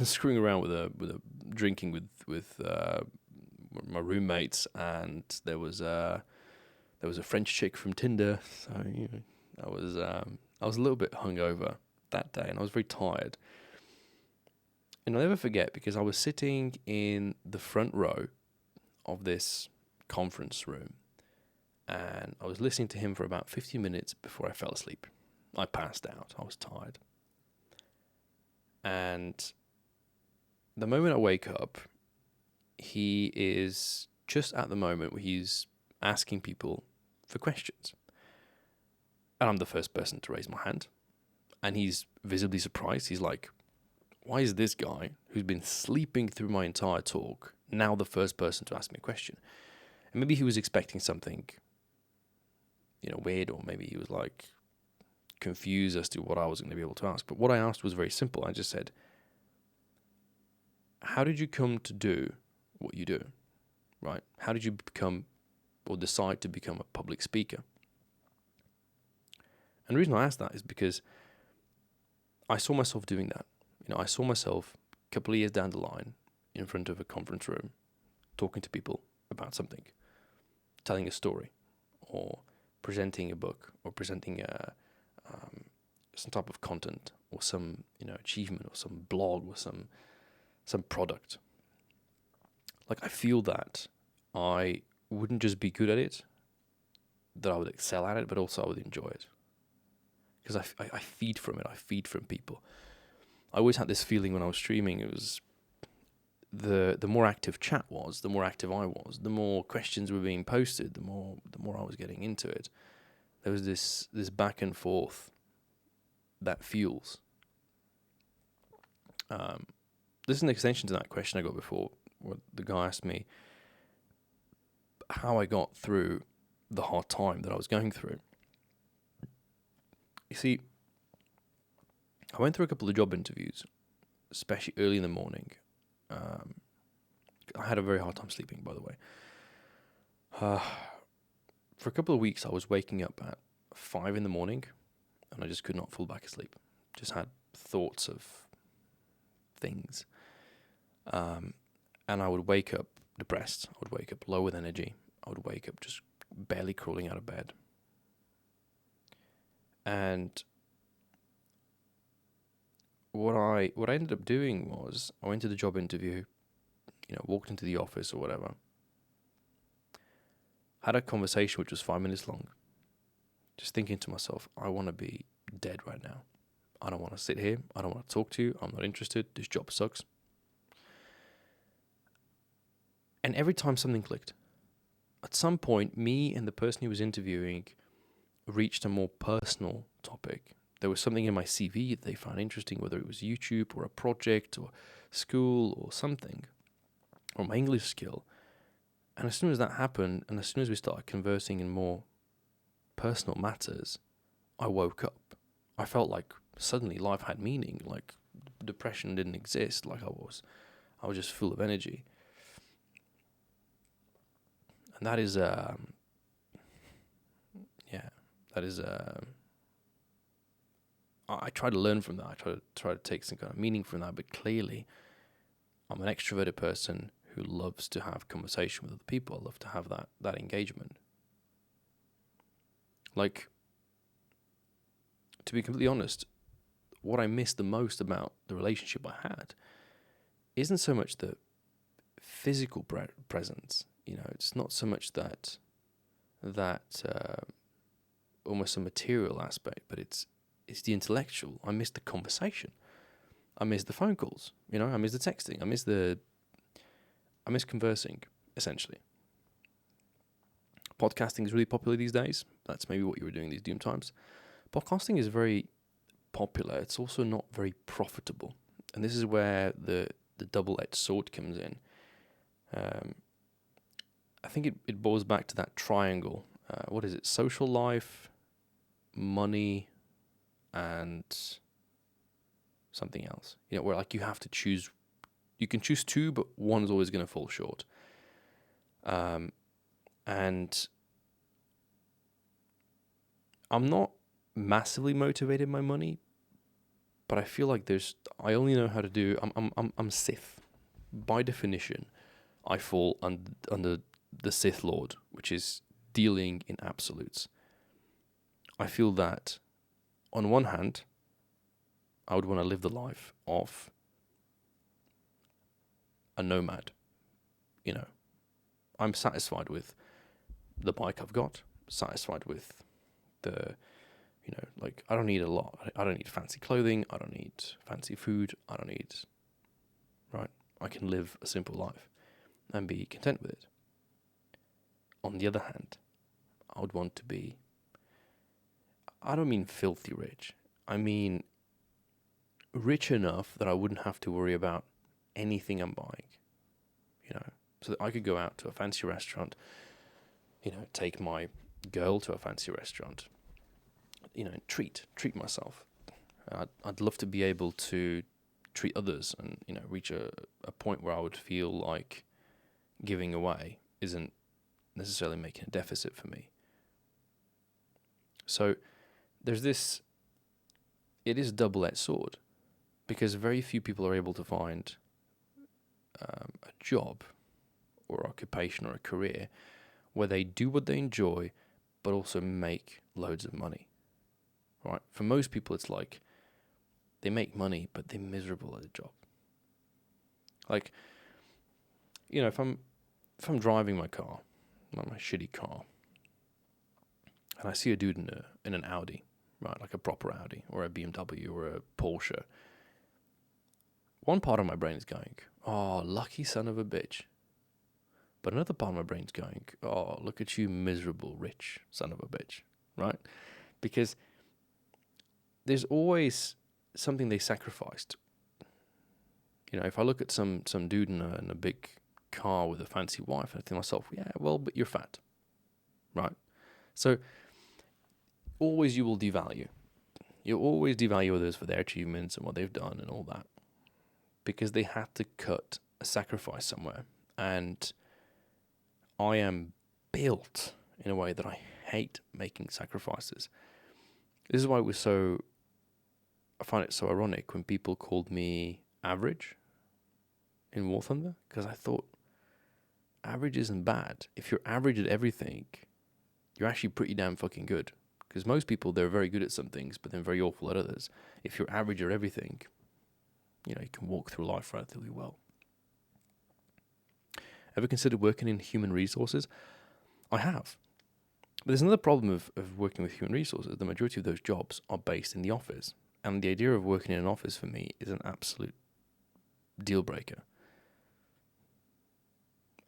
screwing around with a drinking with my roommates, and there was a French chick from Tinder. So I was a little bit hungover that day, and I was very tired. And I'll never forget because I was sitting in the front row of this conference room, and I was listening to him for about 15 minutes before I fell asleep. I passed out. I was tired. And the moment I wake up, he is just at the moment where he's asking people for questions. And I'm the first person to raise my hand. And he's visibly surprised. He's like, why is this guy who's been sleeping through my entire talk now the first person to ask me a question? And maybe he was expecting something, weird, or maybe he was like confused as to what I was going to be able to ask. But what I asked was very simple. I just said, how did you come to do what you do, right? How did you become or decide to become a public speaker? And the reason I asked that is because I saw myself doing that. I saw myself a couple of years down the line in front of a conference room, talking to people about something, telling a story, or presenting a book, or presenting some type of content, or some achievement, or some blog, or some product. Like I feel that I wouldn't just be good at it, that I would excel at it, but also I would enjoy it. Because I feed from it. I feed from people. I always had this feeling when I was streaming. It was the more active chat was, the more active I was, the more questions were being posted, the more I was getting into it. There was this back and forth that fuels. This is an extension to that question I got before, where the guy asked me how I got through the hard time that I was going through. You see, I went through a couple of job interviews, especially early in the morning. I had a very hard time sleeping, by the way. For a couple of weeks, I was waking up at 5 in the morning, and I just could not fall back asleep. Just had thoughts of things. And I would wake up depressed. I would wake up low with energy. I would wake up just barely crawling out of bed. And what I ended up doing was I went to the job interview, walked into the office or whatever, had a conversation which was 5 minutes long, just thinking to myself, I want to be dead right now. I don't want to sit here. I don't want to talk to you. I'm not interested. This job sucks. And every time something clicked. At some point, me and the person who was interviewing reached a more personal topic. There was something in my CV that they found interesting, whether it was YouTube or a project or school or something, or my English skill. And as soon as that happened, and as soon as we started conversing in more personal matters, I woke up. I felt like suddenly life had meaning, like depression didn't exist, like I was just full of energy. And that is, that is, I try to learn from that. I try to take some kind of meaning from that, but clearly I'm an extroverted person who loves to have conversation with other people. I love to have that engagement. Like, to be completely honest, what I miss the most about the relationship I had isn't so much the physical presence. It's not so much that almost a material aspect, but it's the intellectual. I miss the conversation. I miss the phone calls. I miss the texting. I miss conversing, essentially. Podcasting is really popular these days. That's maybe what you were doing these Doom times. Podcasting is very popular. It's also not very profitable. And this is where the double-edged sword comes in. I think it boils back to that triangle. What is it? Social life, money, and something else. Where like you have to choose. You can choose two, but one's always going to fall short. And I'm not massively motivated by money, but I feel like I only know how to do. I'm Sith. By definition, I fall under the Sith Lord, which is dealing in absolutes. I feel that, on one hand, I would want to live the life of a nomad. I'm satisfied with the bike I've got, satisfied with like I don't need a lot. I don't need fancy clothing. I don't need fancy food. Right? I can live a simple life and be content with it. On the other hand, I would want to be, I don't mean filthy rich. I mean rich enough that I wouldn't have to worry about anything I'm buying, so that I could go out to a fancy restaurant, take my girl to a fancy restaurant, treat myself. I'd love to be able to treat others and, reach a point where I would feel like giving away isn't necessarily making a deficit for me. So there's this, it is a double-edged sword, because very few people are able to find a job or occupation or a career where they do what they enjoy but also make loads of money. Right? For most people, it's like they make money but they're miserable at a job. Like, if I'm driving my car, my shitty car, and I see a dude in an Audi, right, like a proper Audi or a BMW or a Porsche, one part of my brain is going, "Oh, lucky son of a bitch." But another part of my brain's going, "Oh, look at you, miserable rich son of a bitch," right? Because there's always something they sacrificed. If I look at some dude in a big car with a fancy wife, I think to myself, yeah, well, but you're fat, right? So always you will devalue. You'll always devalue others for their achievements and what they've done and all that, because they had to cut a sacrifice somewhere. And I am built in a way that I hate making sacrifices. This is why I find it so ironic when people called me average in War Thunder, because I thought average isn't bad. If you're average at everything, you're actually pretty damn fucking good. Because most people, they're very good at some things, but then very awful at others. If you're average at everything, you can walk through life relatively well. Ever considered working in human resources? I have. But there's another problem of working with human resources. The majority of those jobs are based in the office. And the idea of working in an office for me is an absolute deal breaker.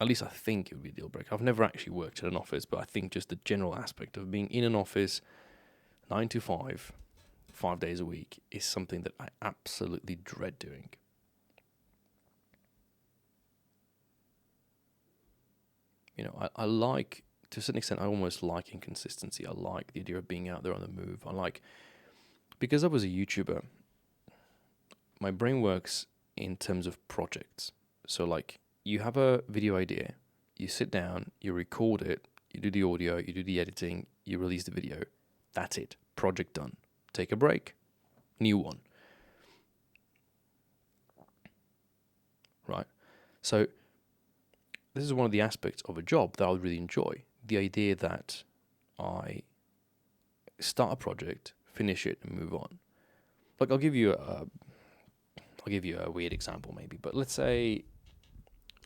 At least I think it would be a deal breaker. I've never actually worked in an office, but I think just the general aspect of being in an office 9 to 5, 5 days a week, is something that I absolutely dread doing. I like to a certain extent, I almost like inconsistency. I like the idea of being out there on the move. Because I was a YouTuber, my brain works in terms of projects. So like, you have a video idea, you sit down, you record it, you do the audio, you do the editing, you release the video. That's it. Project done. Take a break. New one. Right? So this is one of the aspects of a job that I really enjoy. The idea that I start a project, finish it, and move on. Like, I'll give you a weird example maybe, but let's say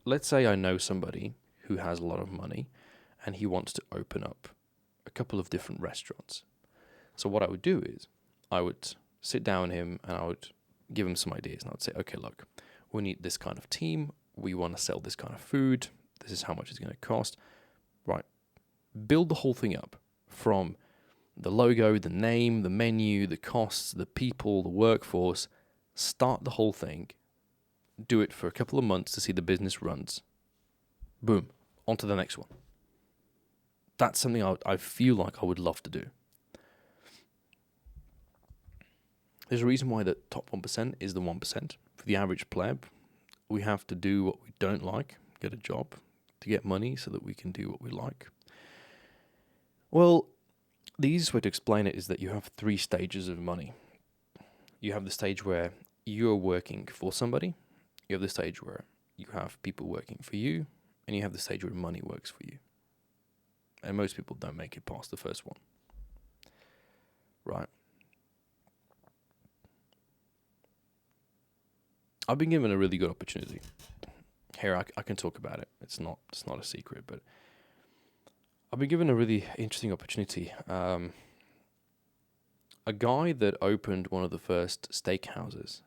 I know somebody who has a lot of money and he wants to open up a couple of different restaurants. So what I would do is I would sit down with him and I would give him some ideas, and I would say, okay, look, we need this kind of team. We want to sell this kind of food. This is how much it's going to cost. Right. Build the whole thing up from the logo, the name, the menu, the costs, the people, the workforce. Start the whole thing. Do it for a couple of months to see the business runs. Boom. On to the next one. That's something I feel like I would love to do. There's a reason why the top 1% is the 1%. For the average pleb, we have to do what we don't like, get a job, to get money so that we can do what we like. Well, the easiest way to explain it is that you have 3 stages of money. You have the stage where you're working for somebody, you have the stage where you have people working for you, and you have the stage where money works for you. And most people don't make it past the first one. Right? I've been given a really good opportunity. Here, I can talk about it. It's not a secret, but I've been given a really interesting opportunity. A guy that opened one of the first steakhouses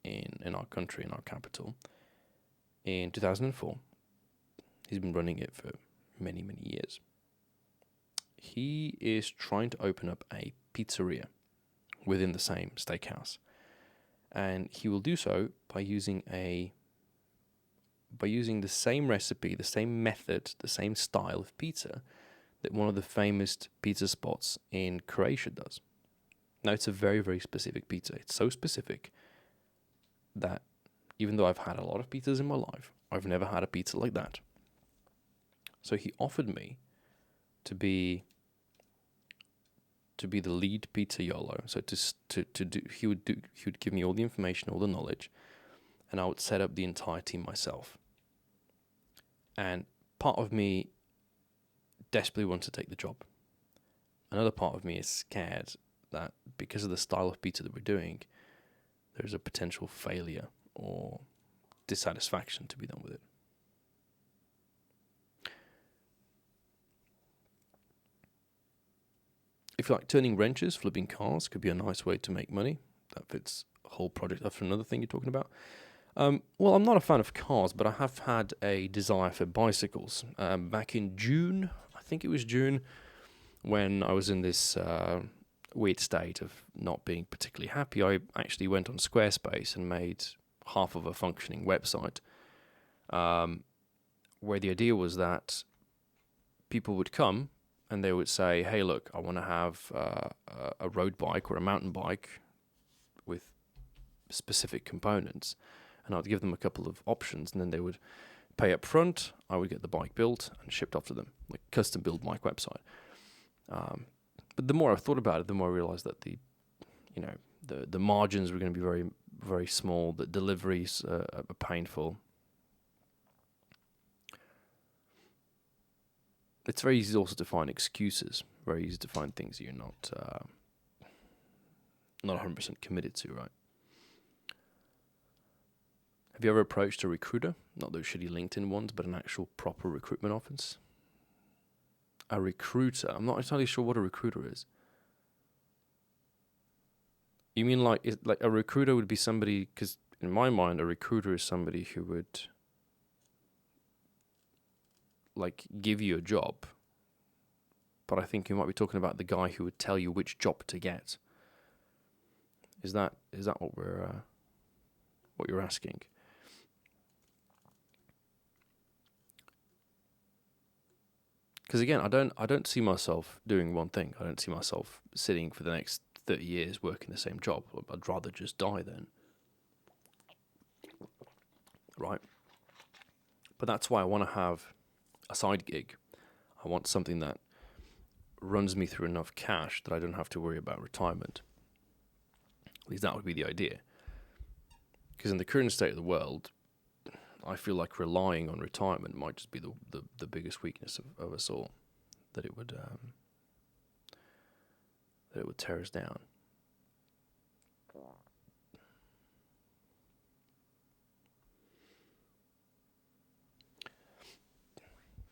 in our country, in our capital, in 2004. He's been running it for many, many years. He is trying to open up a pizzeria within the same steakhouse. And he will do so by using the same recipe, the same method, the same style of pizza that one of the famous pizza spots in Croatia does. Now, it's a very, very specific pizza. It's so specific that even though I've had a lot of pizzas in my life, I've never had a pizza like that. So he offered me to be the lead pizzaiolo. So he would give me all the information, all the knowledge, and I would set up the entire team myself. And part of me desperately wants to take the job. Another part of me is scared that because of the style of pizza that we're doing, there's a potential failure or dissatisfaction to be done with it. If you like turning wrenches, flipping cars could be a nice way to make money. That fits a whole project after another thing you're talking about. Well, I'm not a fan of cars, but I have had a desire for bicycles. Back in June, I think it was June, when I was in this weird state of not being particularly happy, I actually went on Squarespace and made half of a functioning website, where the idea was that people would come and they would say, hey, look, I want to have a road bike or a mountain bike with specific components. And I'd give them a couple of options, and then they would pay up front. I would get the bike built and shipped off to them, like custom build bike website. But the more I thought about it, the more I realized that the margins were going to be very, very small. The deliveries are painful. It's very easy also to find excuses. Very easy to find things you're not 100% committed to, right? Have you ever approached a recruiter? Not those shitty LinkedIn ones, but an actual proper recruitment office? A recruiter? I'm not entirely sure what a recruiter is. You mean like a recruiter would be somebody, because in my mind, a recruiter is somebody who would like give you a job. But I think you might be talking about the guy who would tell you which job to get. Is that what you're asking? Because again, I don't see myself doing one thing. I don't see myself sitting for the next 30 years working the same job. I'd rather just die then. Right? But that's why I want to have a side gig. I want something that runs me through enough cash that I don't have to worry about retirement. At least that would be the idea. Because in the current state of the world, I feel like relying on retirement might just be the biggest weakness of us all. That it would tear us down.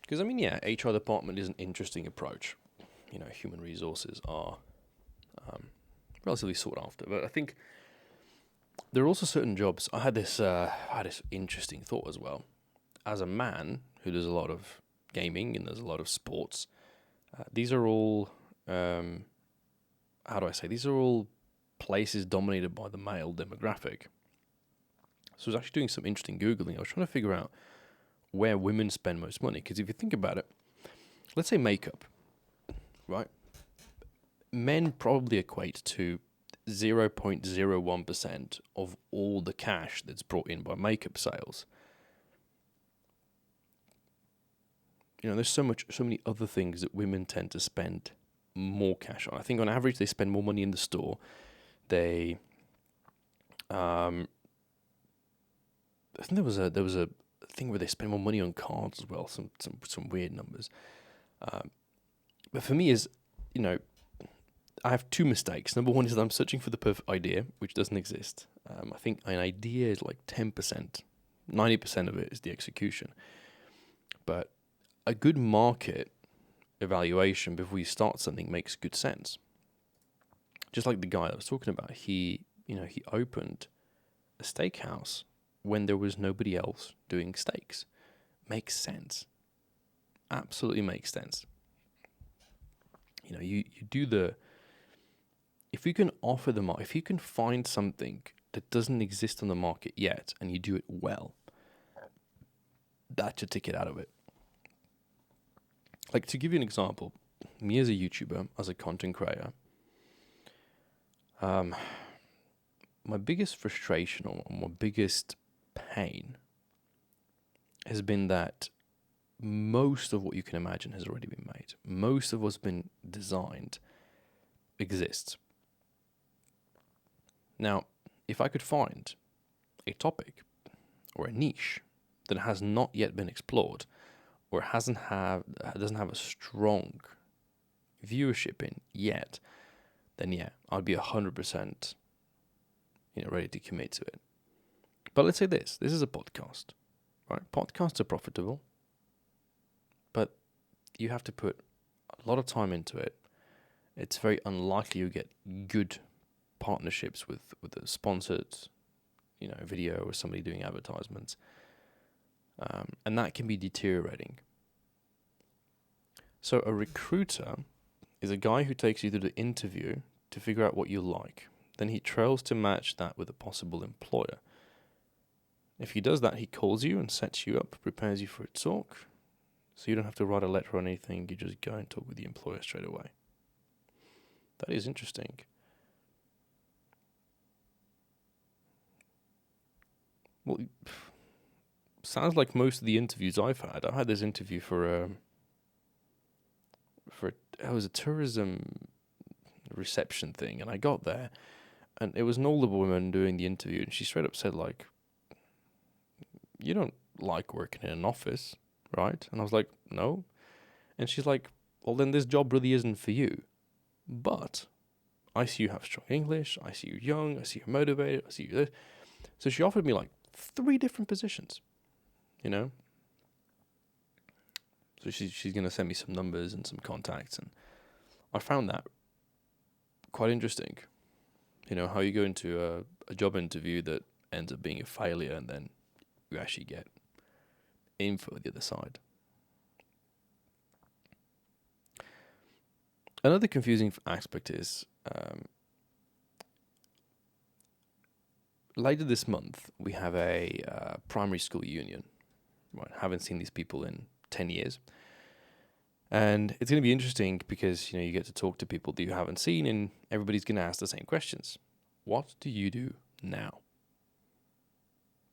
Because I mean, yeah, HR department is an interesting approach. You know, human resources are relatively sought after, but I think there are also certain jobs. I had this interesting thought as well. As a man who does a lot of gaming and there's a lot of sports, these are all how do I say? These are all places dominated by the male demographic. So I was actually doing some interesting Googling. I was trying to figure out where women spend most money. Because if you think about it, let's say makeup, right? Men probably equate to 0.01% of all the cash that's brought in by makeup sales. You know, there's so many other things that women tend to spend more cash on. I think on average they spend more money in the store. They, I think there was a thing where they spend more money on cards as well. Some weird numbers. But for me is, you know, I have two mistakes. Number one is that I'm searching for the perfect idea, which doesn't exist. I think an idea is like 10%. 90% of it is the execution. But a good market evaluation before you start something makes good sense. Just like the guy I was talking about, he opened a steakhouse when there was nobody else doing steaks. Makes sense. Absolutely makes sense. You know, you do if you can if you can find something that doesn't exist on the market yet and you do it well, that's your ticket out of it. Like, to give you an example, me as a YouTuber, as a content creator, my biggest frustration or my biggest pain has been that most of what you can imagine has already been made. Most of what's been designed exists. Now, if I could find a topic or a niche that has not yet been explored, or doesn't have a strong viewership in yet, then yeah, I'd be 100%, ready to commit to it. But let's say this is a podcast, right? Podcasts are profitable, but you have to put a lot of time into it. It's very unlikely you get good partnerships with a sponsored, video or somebody doing advertisements. And that can be deteriorating. So a recruiter is a guy who takes you to the interview to figure out what you like. Then he trails to match that with a possible employer. If he does that, he calls you and sets you up, prepares you for a talk. So you don't have to write a letter or anything. You just go and talk with the employer straight away. That is interesting. Well, sounds like most of the interviews I've had. I had this interview for it was a tourism reception thing, and I got there, and it was an older woman doing the interview, and she straight up said, like, "You don't like working in an office, right?" And I was like, "No," and she's like, "Well, then this job really isn't for you, but I see you have strong English, I see you're young, I see you're motivated, I see you this." So she offered me like 3 different positions, So she's going to send me some numbers and some contacts, and I found that quite interesting. How you go into a job interview that ends up being a failure, and then you actually get info at the other side. Another confusing aspect is later this month we have a primary school union. Right, haven't seen these people in 10 years. And it's going to be interesting because, you get to talk to people that you haven't seen, and everybody's going to ask the same questions. What do you do now?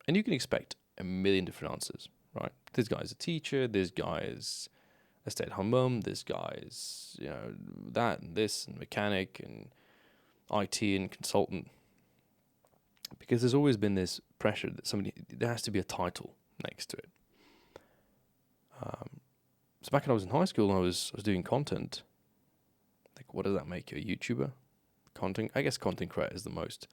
And you can expect a million different answers, right? This guy's a teacher, this guy is a stay-at-home mum, this guy is, that and this and mechanic and IT and consultant. Because there's always been this pressure that there has to be a title next to it. So back when I was in high school and I was doing content, like, what does that make you? A YouTuber? I guess content creator is the most.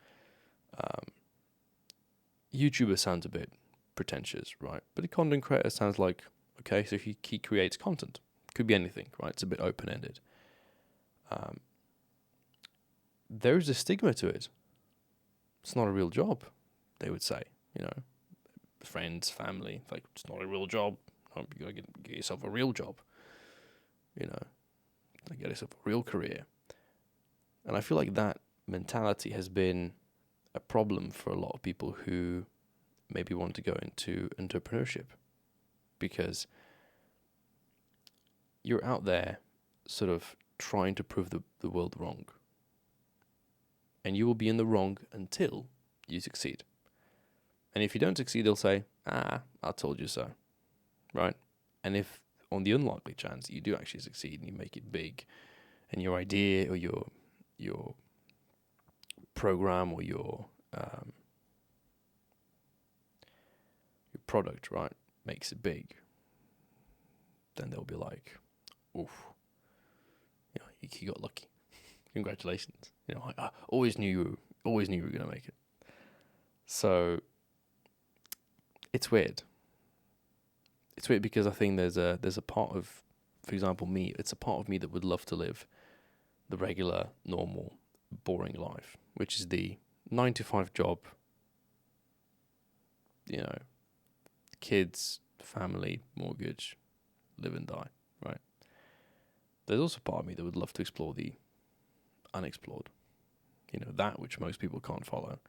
YouTuber sounds a bit pretentious, right? But a content creator sounds like, okay, so he creates content. Could be anything, right? It's a bit open-ended. There's a stigma to it. It's not a real job, they would say, friends, family, like, it's not a real job. You gotta get yourself a real job, get yourself a real career. And I feel like that mentality has been a problem for a lot of people who maybe want to go into entrepreneurship, because you're out there sort of trying to prove the world wrong. And you will be in the wrong until you succeed. And if you don't succeed, they'll say, I told you so. Right? And if on the unlikely chance you do actually succeed and you make it big, and your idea or your program or your product, right, makes it big, then they'll be like, oof, you got lucky. Congratulations. I always knew you were going to make it. So it's weird. It's weird because I think there's a part of, for example, me, it's a part of me that would love to live the regular, normal, boring life, which is the 9-to-5 job, kids, family, mortgage, live and die, right? There's also a part of me that would love to explore the unexplored, that which most people can't follow.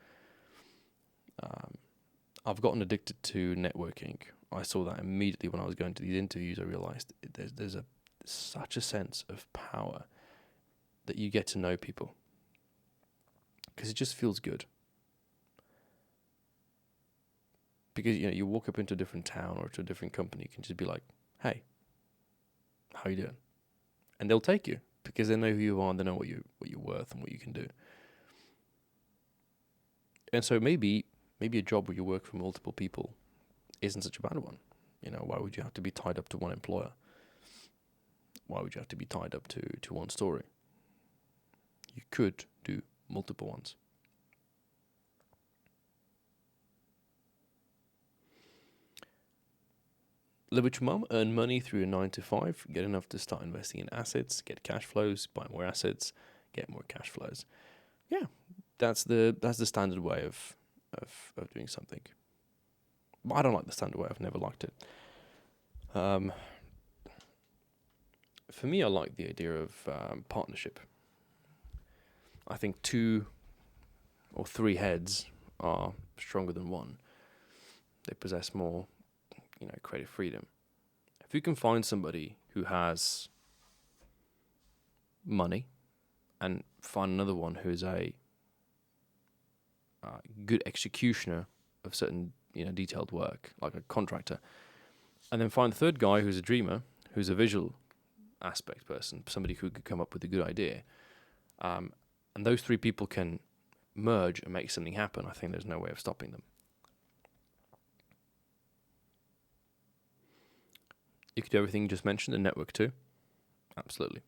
I've gotten addicted to networking. I saw that immediately when I was going to these interviews. I realized there's such a sense of power that you get to know people, because it just feels good. Because you walk up into a different town or to a different company, you can just be like, "Hey, how you doing?" And they'll take you because they know who you are and they know what you're worth and what you can do. And so maybe a job where you work for multiple people isn't such a bad one. Why would you have to be tied up to one employer? Why would you have to be tied up to one story? You could do multiple ones. Live with your mum, earn money through a 9-to-5, get enough to start investing in assets, get cash flows, buy more assets, get more cash flows. Yeah, that's the standard way of doing something. But I don't like the standard way. I've never liked it. For me, I like the idea of partnership. I think 2 or 3 heads are stronger than one. They possess more, creative freedom. If you can find somebody who has money and find another one who's a good executioner of certain, detailed work, like a contractor, and then find the third guy who's a dreamer, who's a visual aspect person, somebody who could come up with a good idea, and those 3 people can merge and make something happen, I think there's no way of stopping them. You could do everything you just mentioned and network too. Absolutely.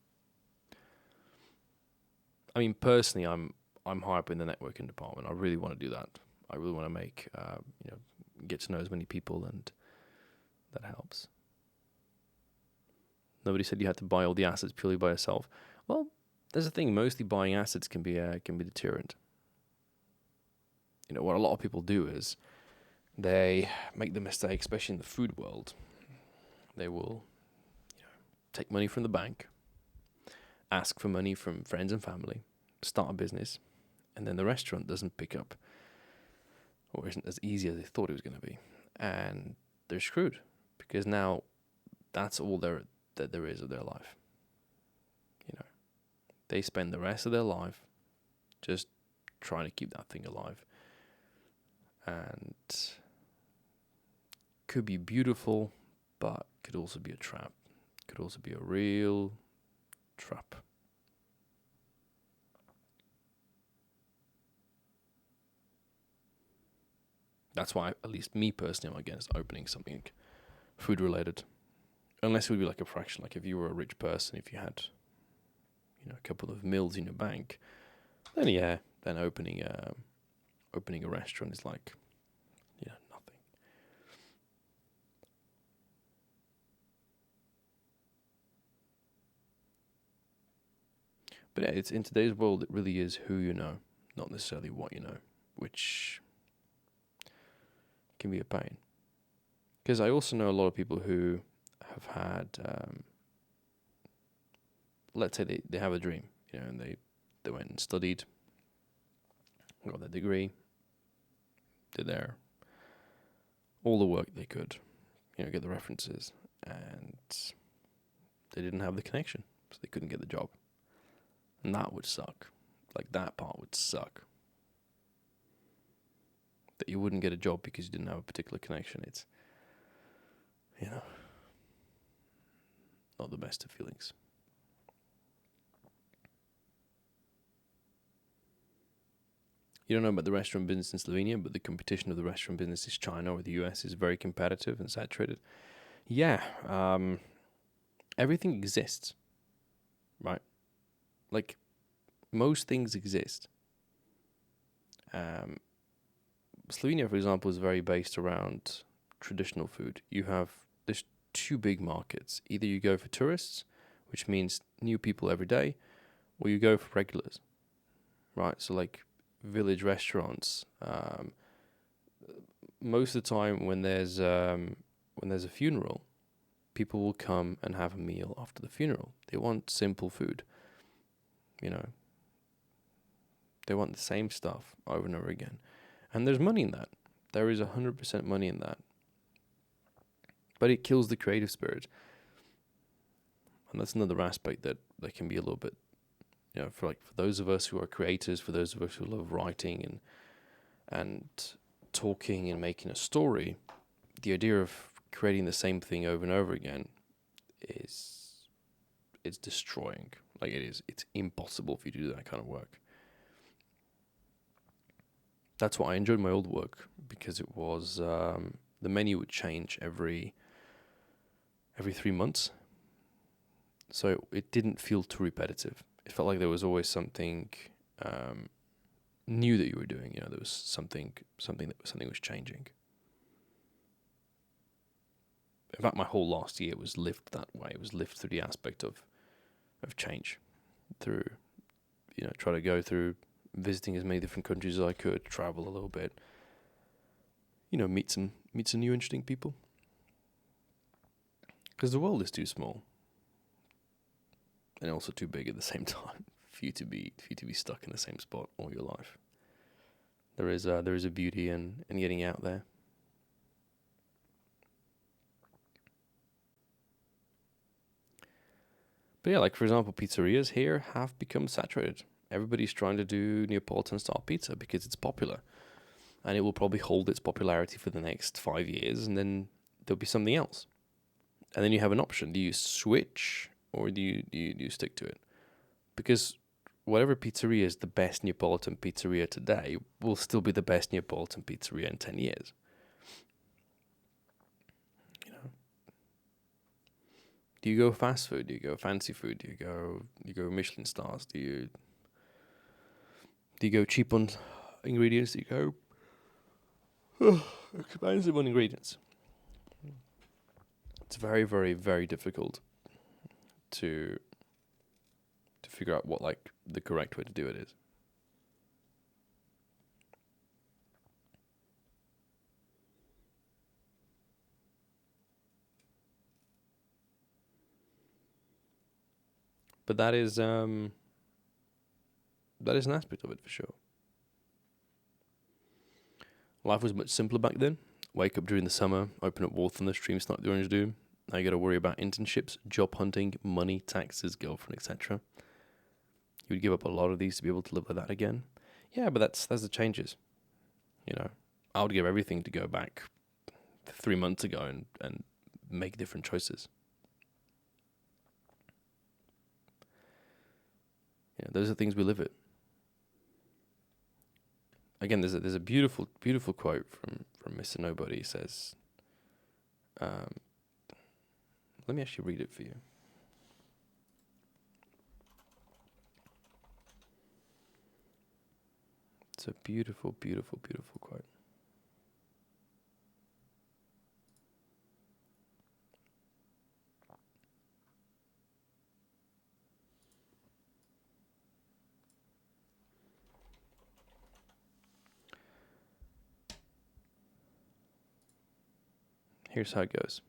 I mean, personally, I'm high up in the networking department. I really want to do that. I really want to make, get to know as many people, and that helps. Nobody said you had to buy all the assets purely by yourself. Well, there's a thing. Mostly buying assets can be deterrent. What a lot of people do is they make the mistake, especially in the food world. They will, take money from the bank, ask for money from friends and family, start a business, and then the restaurant doesn't pick up or isn't as easy as they thought it was going to be. And they're screwed because now that's all that there is of their life. You know, they spend the rest of their life just trying to keep that thing alive. And could be beautiful, but could also be a trap. Could also be a real trap. That's why, at least me personally, I'm against opening something food related. Unless it would be like a fraction. Like if you were a rich person, if you had, a couple of mils in your bank, then yeah, then opening a restaurant is like, nothing. But yeah, it's in today's world, it really is who you know, not necessarily what you know, which can be a pain. Because I also know a lot of people who have had, let's say they have a dream, and they went and studied, got their degree, did all the work they could, get the references, and they didn't have the connection, so they couldn't get the job. And that would suck. Like, that part would suck. That you wouldn't get a job because you didn't have a particular connection. It's, not the best of feelings. You don't know about the restaurant business in Slovenia, but the competition of the restaurant business in China or the US is very competitive and saturated. Yeah, everything exists, right? Like, most things exist. Slovenia, for example, is very based around traditional food. There's two big markets. Either you go for tourists, which means new people every day, or you go for regulars, right? So like village restaurants. Most of the time, when there's a funeral, people will come and have a meal after the funeral. They want simple food. They want the same stuff over and over again, and there's money in that. There is 100% money in that. But it kills the creative spirit. And that's another aspect that can be a little bit, for those of us who are creators, for those of us who love writing and talking and making a story, the idea of creating the same thing over and over again it's destroying. Like it's impossible for you to do that kind of work. That's why I enjoyed my old work, because it was, the menu would change every 3 months. So it didn't feel too repetitive. It felt like there was always something new that you were doing. There was something was changing. In fact, my whole last year was lived that way. It was lived through the aspect of change, through try to go through visiting as many different countries as I could, travel a little bit, meet some new interesting people. Because the world is too small, and also too big at the same time for you to be stuck in the same spot all your life. There is a beauty in getting out there. But yeah, like for example, pizzerias here have become saturated. Everybody's trying to do Neapolitan style pizza because it's popular, and it will probably hold its popularity for the next 5 years, and then there'll be something else. And then you have an option. Do you switch, or do you stick to it? Because whatever pizzeria is the best Neapolitan pizzeria today will still be the best Neapolitan pizzeria in 10 years. Do you go fast food? Do you go fancy food? Do you go Michelin stars? Do you go cheap on ingredients? Do you go expensive on ingredients? It's very, very, very difficult to figure out what the correct way to do it is. But that is an aspect of it for sure. Life was much simpler back then. Wake up during the summer, open up War Thunder, stream Snipe the Orange Doom, Now you got to worry about internships, job hunting, money, taxes, girlfriend, etc. You would give up a lot of these to be able to live like that again. Yeah, but that's the changes. You know, I would give everything to go back 3 months ago and make different choices. You know, those are things we live with. Again, there's a beautiful quote from Mr. Nobody. He says, let me actually read it for you. It's a beautiful quote. Here's how it goes.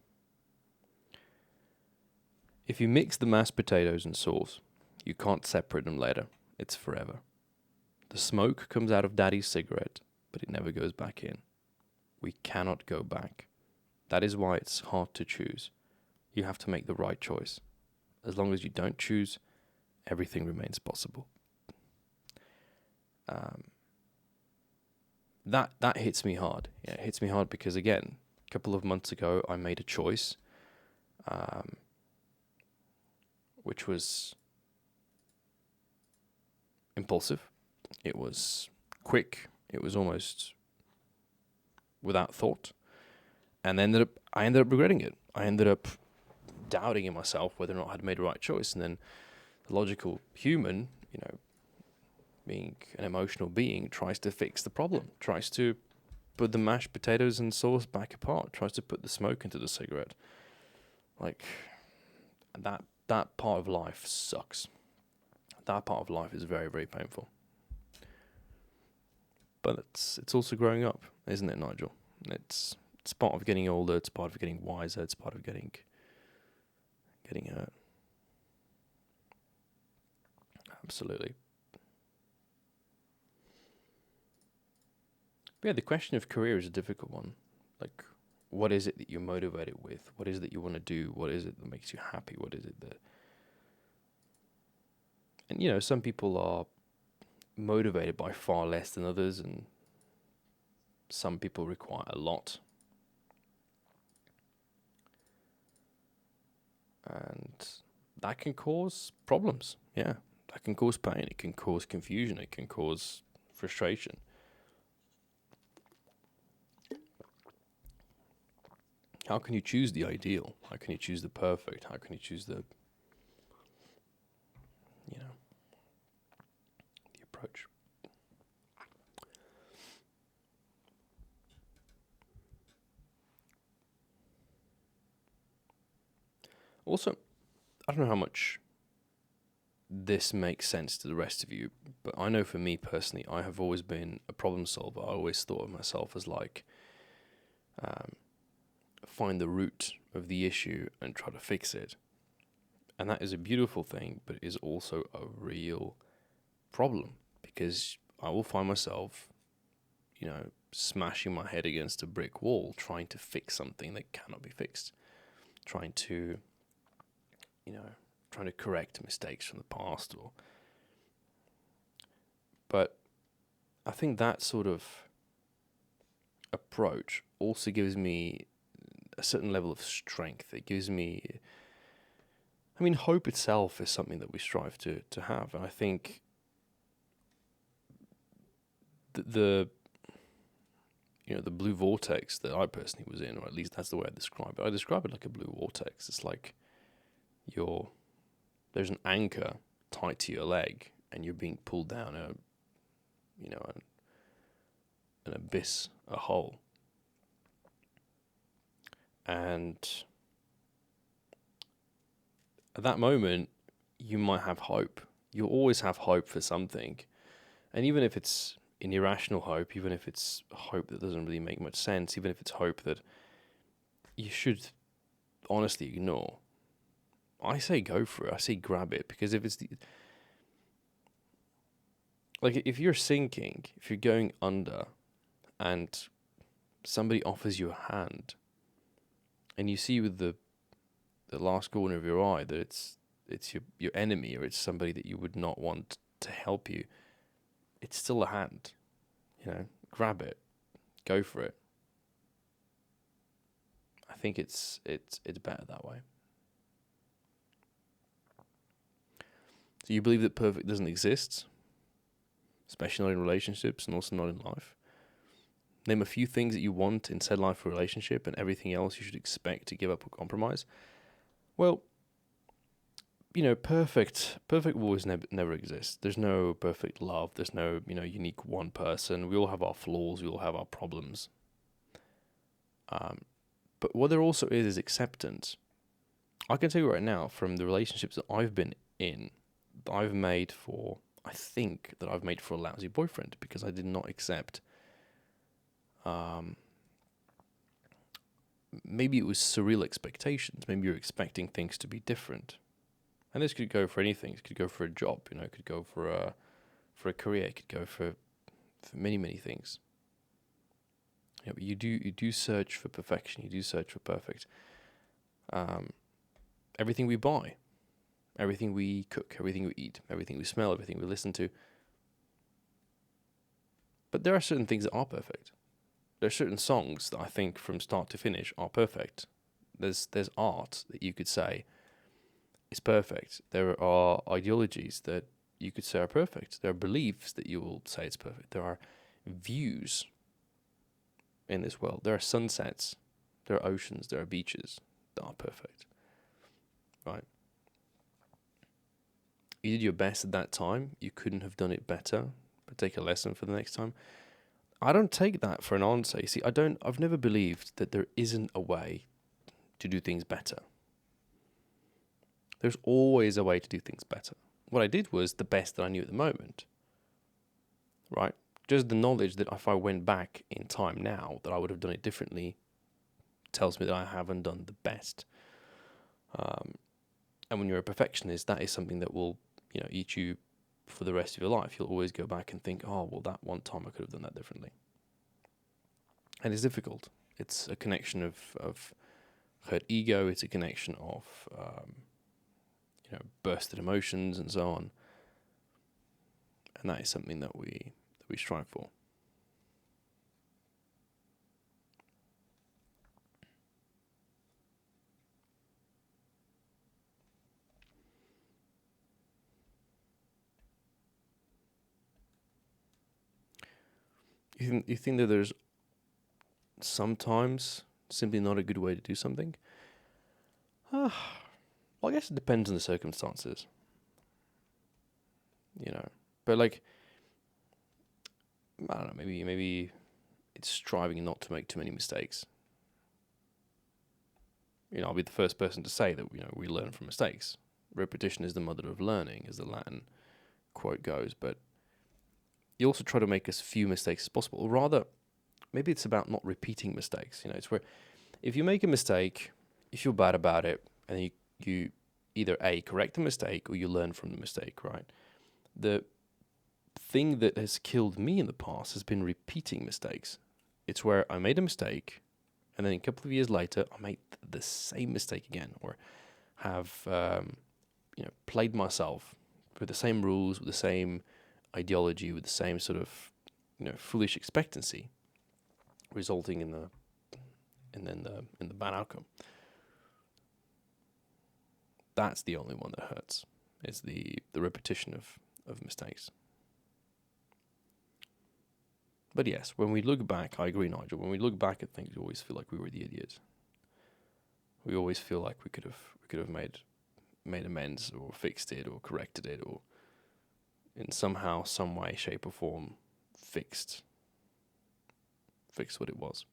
If you mix the mashed potatoes and sauce, you can't separate them later. It's forever. The smoke comes out of Daddy's cigarette, but it never goes back in. We cannot go back. That is why it's hard to choose. You have to make the right choice. As long as you don't choose, everything remains possible. That hits me hard. Yeah, it hits me hard because, again, a couple of months ago, I made a choice, which was impulsive. It was quick. It was almost without thought. And I ended up regretting it. I ended up doubting in myself whether or not I'd made the right choice. And then the logical human, you know, being an emotional being, tries to fix the problem, tries to put the mashed potatoes and sauce back apart, tries to put the smoke into the cigarette. Like, that part of life sucks. That part of life is very, very painful. But it's also growing up, isn't it, Nigel? It's part of getting older, it's part of getting wiser, it's part of getting hurt. Absolutely. But yeah, the question of career is a difficult one. Like, what is it that you're motivated with? What is it that you want to do? What is it that makes you happy? What is it that... And, you know, some people are motivated by far less than others, and some people require a lot. And that can cause problems. Yeah, that can cause pain. It can cause confusion. It can cause frustration. How can you choose the ideal? How can you choose the perfect? How can you choose the approach? Also, I don't know how much this makes sense to the rest of you, but I know for me personally, I have always been a problem solver. I always thought of myself as like, find the root of the issue and try to fix it. And that is a beautiful thing, but it is also a real problem, because I will find myself, you know, smashing my head against a brick wall trying to fix something that cannot be fixed, trying to correct mistakes from the past. But I think that sort of approach also gives me a certain level of strength. It gives me, I mean, hope itself is something that we strive to have. And I think the blue vortex that I personally was in, or at least that's the way I describe it. I describe it like a blue vortex. It's like there's an anchor tied to your leg, and you're being pulled down an abyss, a hole. And at that moment, you might have hope. You'll always have hope for something. And even if it's an irrational hope, even if it's hope that doesn't really make much sense, even if it's hope that you should honestly ignore, I say go for it. I say grab it, because if it's if you're sinking, if you're going under, and somebody offers you a hand, and you see with the the last corner of your eye, that it's your enemy, or it's somebody that you would not want to help you, it's still a hand. Grab it, go for it. I think it's better that way. So you believe that perfect doesn't exist, especially not in relationships and also not in life. Name a few things that you want in said life or relationship, and everything else you should expect to give up or compromise. Well, perfect will always never exist. There's no perfect love. There's no, unique one person. We all have our flaws. We all have our problems. But what there also is acceptance. I can tell you right now, from the relationships that I've been in, I think that I've made for a lousy boyfriend, because I did not accept. Maybe it was surreal expectations. Maybe you're expecting things to be different. And this could go for anything. It could go for a job, it could go for a career, it could go for many, many things. But you do search for perfection, you do search for perfect. Everything we buy, everything we cook, everything we eat, everything we smell, everything we listen to. But there are certain things that are perfect. There are certain songs that I think from start to finish are perfect. There's art that you could say is perfect. There are ideologies that you could say are perfect. There are beliefs that you will say it's perfect. There are views in this world. There are sunsets, there are oceans, there are beaches that are perfect. Right? You did your best at that time. You couldn't have done it better, but take a lesson for the next time. I don't take that for an answer. You see, I've never believed that there isn't a way to do things better. There's always a way to do things better. What I did was the best that I knew at the moment. Right? Just the knowledge that if I went back in time now, that I would have done it differently, tells me that I haven't done the best. And when you're a perfectionist, that is something that will, eat you for the rest of your life. You'll always go back and think, oh, well, that one time I could have done that differently. And it's difficult. It's a connection of hurt ego. It's a connection of, bursted emotions and so on. And that is something that we strive for. You think that there's sometimes simply not a good way to do something? Well, I guess it depends on the circumstances. But I don't know, maybe it's striving not to make too many mistakes. I'll be the first person to say that, we learn from mistakes. Repetition is the mother of learning, as the Latin quote goes, but you also try to make as few mistakes as possible. Or rather, maybe it's about not repeating mistakes. It's where if you make a mistake, you feel bad about it, and you either A, correct the mistake, or you learn from the mistake, right? The thing that has killed me in the past has been repeating mistakes. It's where I made a mistake, and then a couple of years later, I made the same mistake again, or have played myself with the same rules, with the same ideology, with the same sort of foolish expectancy, resulting in the bad outcome. That's the only one that hurts. Is the repetition of mistakes. But yes, when we look back, I agree, Nigel. When we look back at things, we always feel like we were the idiot. We always feel like we could have made amends, or fixed it, or corrected it, or in somehow, some way, shape, or form, fixed what it was.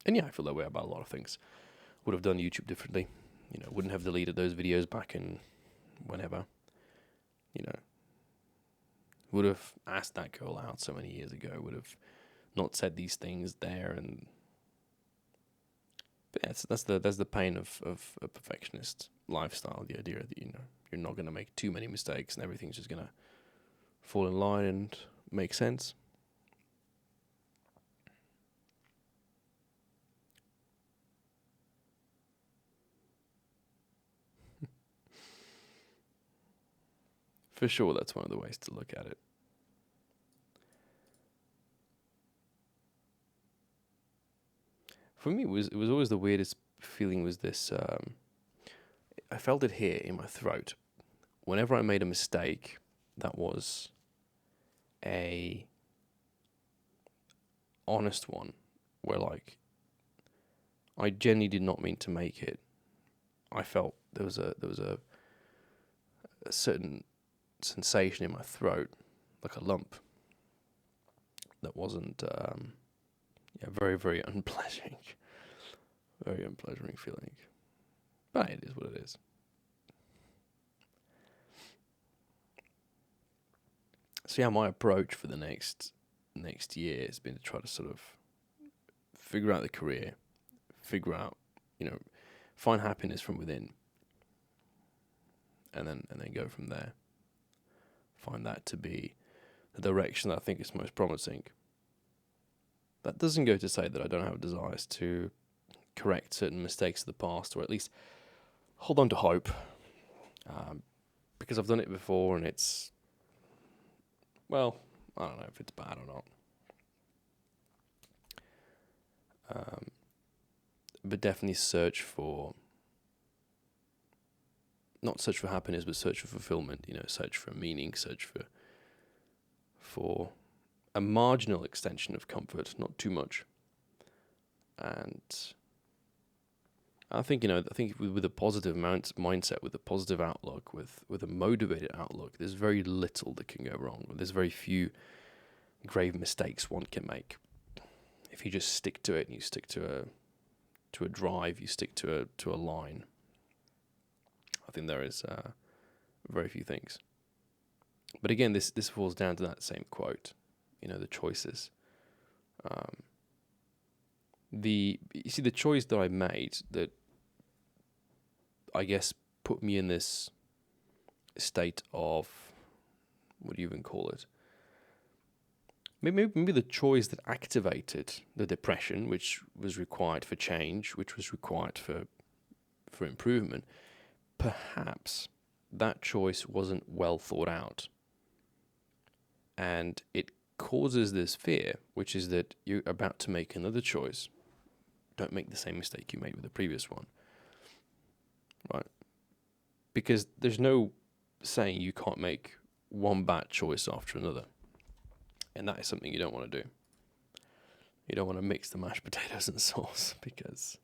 And yeah, I feel that way about a lot of things. Would have done YouTube differently. Wouldn't have deleted those videos back in whenever. Would have asked that girl out so many years ago. Would have not said these things there. But yeah, that's the pain of a perfectionist lifestyle. The idea that you're not going to make too many mistakes and everything's just going to fall in line and make sense. For sure, that's one of the ways to look at it. For me, it was always the weirdest feeling was this. I felt it here in my throat. Whenever I made a mistake, that was a honest one, where like I genuinely did not mean to make it. I felt there was a certain sensation in my throat, like a lump, that wasn't very, very unpleasant, very unpleasant feeling. But it is what it is. So yeah, my approach for the next year has been to try to sort of figure out the career, figure out, find happiness from within, and then go from there. Find that to be the direction that I think is most promising. That doesn't go to say that I don't have desires to correct certain mistakes of the past, or at least hold on to hope, because I've done it before, and it's, well, I don't know if it's bad or not. But definitely not search for happiness, but search for fulfillment, search for meaning, search for a marginal extension of comfort, not too much. And I think, with a positive mindset, with a positive outlook, with a motivated outlook, there's very little that can go wrong. There's very few grave mistakes one can make. If you just stick to it, and you stick to a drive, you stick to a line, I think there is very few things. But again, this falls down to that same quote, the choices. The choice that I made that I guess put me in this state of, what do you even call it? Maybe the choice that activated the depression, which was required for change, which was required for improvement. Perhaps that choice wasn't well thought out, and it causes this fear, which is that you're about to make another choice. Don't make the same mistake you made with the previous one, right? Because there's no saying you can't make one bad choice after another. And that is something you don't want to do. You don't want to mix the mashed potatoes and sauce because,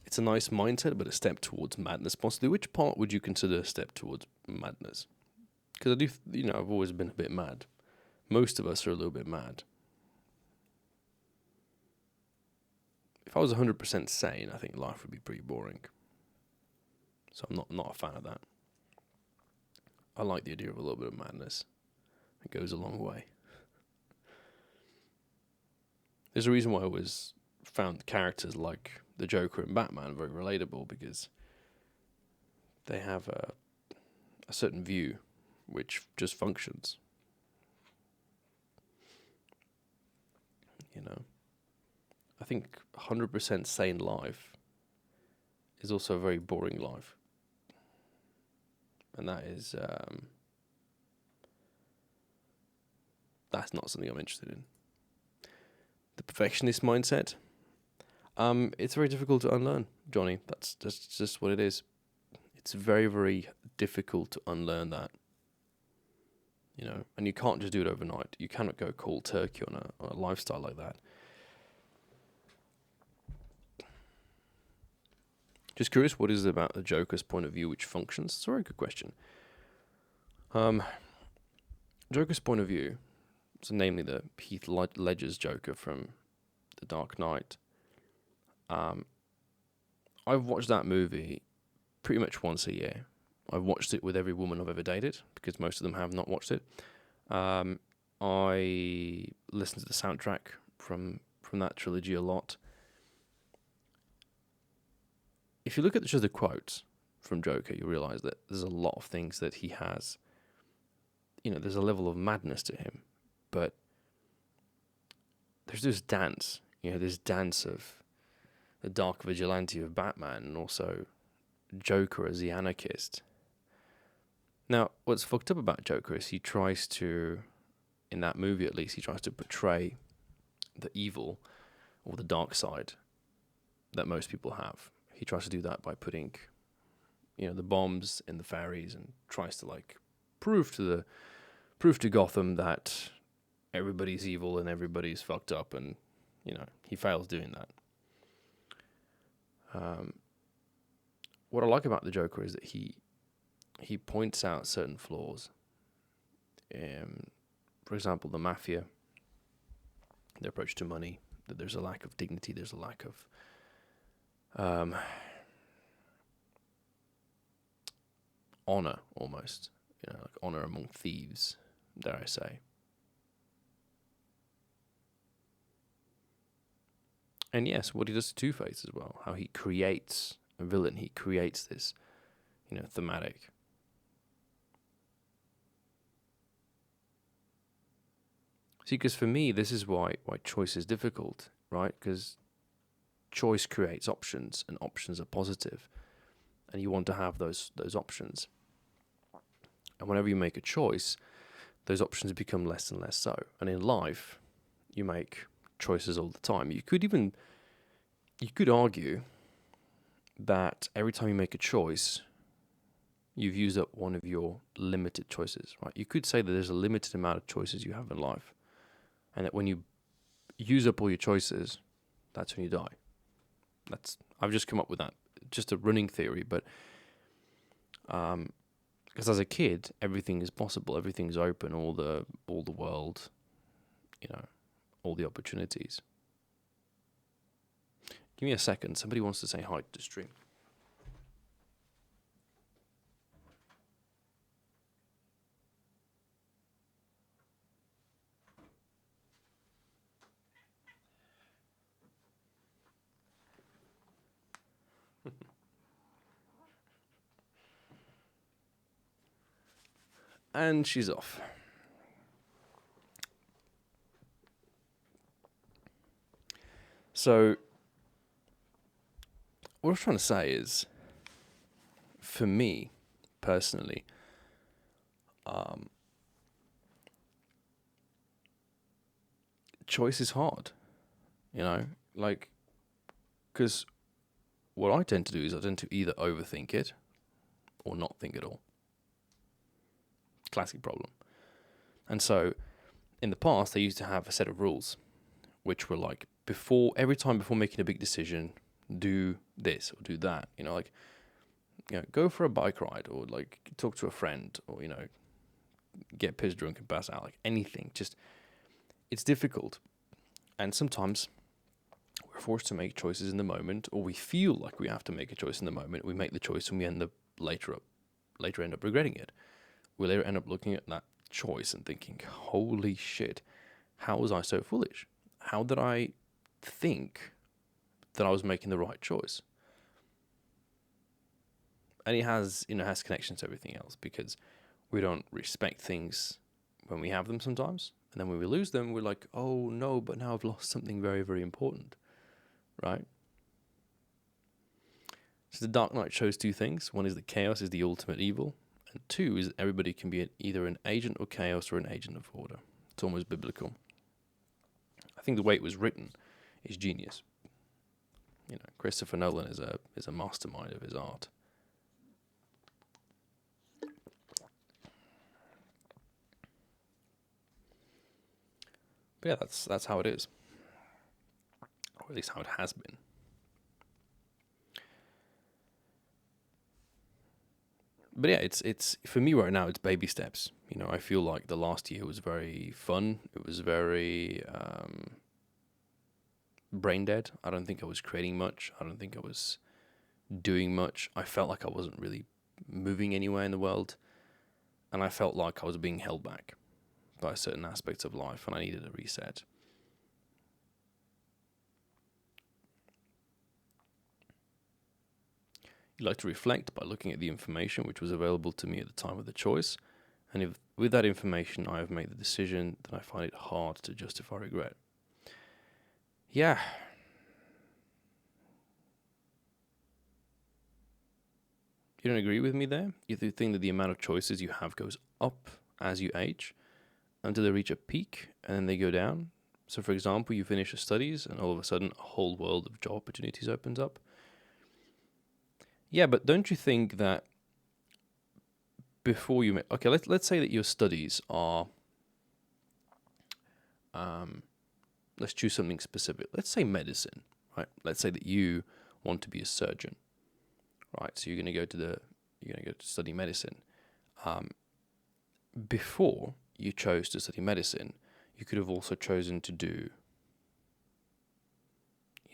it's a nice mindset, but a step towards madness possibly. Which part would you consider a step towards madness? Because I do, I've always been a bit mad. Most of us are a little bit mad. If I was 100% sane, I think life would be pretty boring. So I'm not a fan of that. I like the idea of a little bit of madness. It goes a long way. There's a reason why I always found characters like the Joker and Batman very relatable, because they have a certain view which just functions. I think 100% sane life is also a very boring life. And that is, that's not something I'm interested in. The perfectionist mindset, it's very difficult to unlearn, Johnny. That's just what it is. It's very, very difficult to unlearn that. And you can't just do it overnight. You cannot go cold turkey on a lifestyle like that. Just curious, what is it about the Joker's point of view which functions? It's a very good question. Joker's point of view, so namely the Heath Ledger's Joker from The Dark Knight. I've watched that movie pretty much once a year. I've watched it with every woman I've ever dated, because most of them have not watched it. I listen to the soundtrack from that trilogy a lot. If you look at just the quotes from Joker, you realize that there's a lot of things that he has. There's a level of madness to him, but there's this dance. This dance of the dark vigilante of Batman, and also Joker as the anarchist. Now, what's fucked up about Joker is he tries to, in that movie at least, he tries to portray the evil or the dark side that most people have. He tries to do that by putting, the bombs in the ferries, and tries to prove to Gotham that everybody's evil and everybody's fucked up, and he fails doing that. What I like about the Joker is that he points out certain flaws. For example, the mafia, their approach to money, that there's a lack of dignity, there's a lack of honor, almost, honor among thieves, dare I say. And yes, what he does to Two-Face as well, how he creates a villain, he creates this, thematic. See, because for me, this is why choice is difficult, right? Because choice creates options, and options are positive, and you want to have those options. And whenever you make a choice, those options become less and less so. And in life, you make choices all the time. You could argue that every time you make a choice, you've used up one of your limited choices, right? You could say that there's a limited amount of choices you have in life, and that when you use up all your choices, that's when you die. I've just come up with that, just a running theory, but because as a kid, everything is possible, everything's open, all the world, all the opportunities. Give me a second. Somebody wants to say hi to the stream. And she's off. So, what I was trying to say is, for me, personally, choice is hard, because what I tend to do is I tend to either overthink it or not think at all. Classic problem. And so, in the past, I used to have a set of rules, which were every time before making a big decision, do this or do that. Go for a bike ride, or talk to a friend, or get pissed drunk and pass out. Anything. Just, it's difficult, and sometimes we're forced to make choices in the moment, or we feel like we have to make a choice in the moment. We make the choice, and we end up later end up regretting it. We later end up looking at that choice and thinking, "Holy shit, how was I so foolish? How did I think that I was making the right choice?" And it has connections to everything else, because we don't respect things when we have them sometimes, and then when we lose them, we're like, "Oh no, but now I've lost something very, very important," right? So the Dark Knight shows two things. One is that chaos is the ultimate evil, and two is that everybody can be either an agent of chaos or an agent of order. It's almost biblical. I think the way it was written is genius. Christopher Nolan is a mastermind of his art. But yeah, that's how it is, or at least how it has been. But yeah, it's for me right now. It's baby steps. I feel like the last year was very fun. It was very brain dead. I don't think I was creating much. I don't think I was doing much. I felt like I wasn't really moving anywhere in the world, and I felt like I was being held back by certain aspects of life, and I needed a reset. You like to reflect by looking at the information which was available to me at the time of the choice, and if with that information I have made the decision, then I find it hard to justify regret. Yeah. You don't agree with me there? You think that the amount of choices you have goes up as you age until they reach a peak and then they go down? So, for example, you finish your studies and all of a sudden a whole world of job opportunities opens up. Yeah, but don't you think that before you... Okay, let's say that your studies are... let's choose something specific. Let's say medicine, right? Let's say that you want to be a surgeon, right? So you're going to go to study medicine. Before you chose to study medicine, you could have also chosen to do,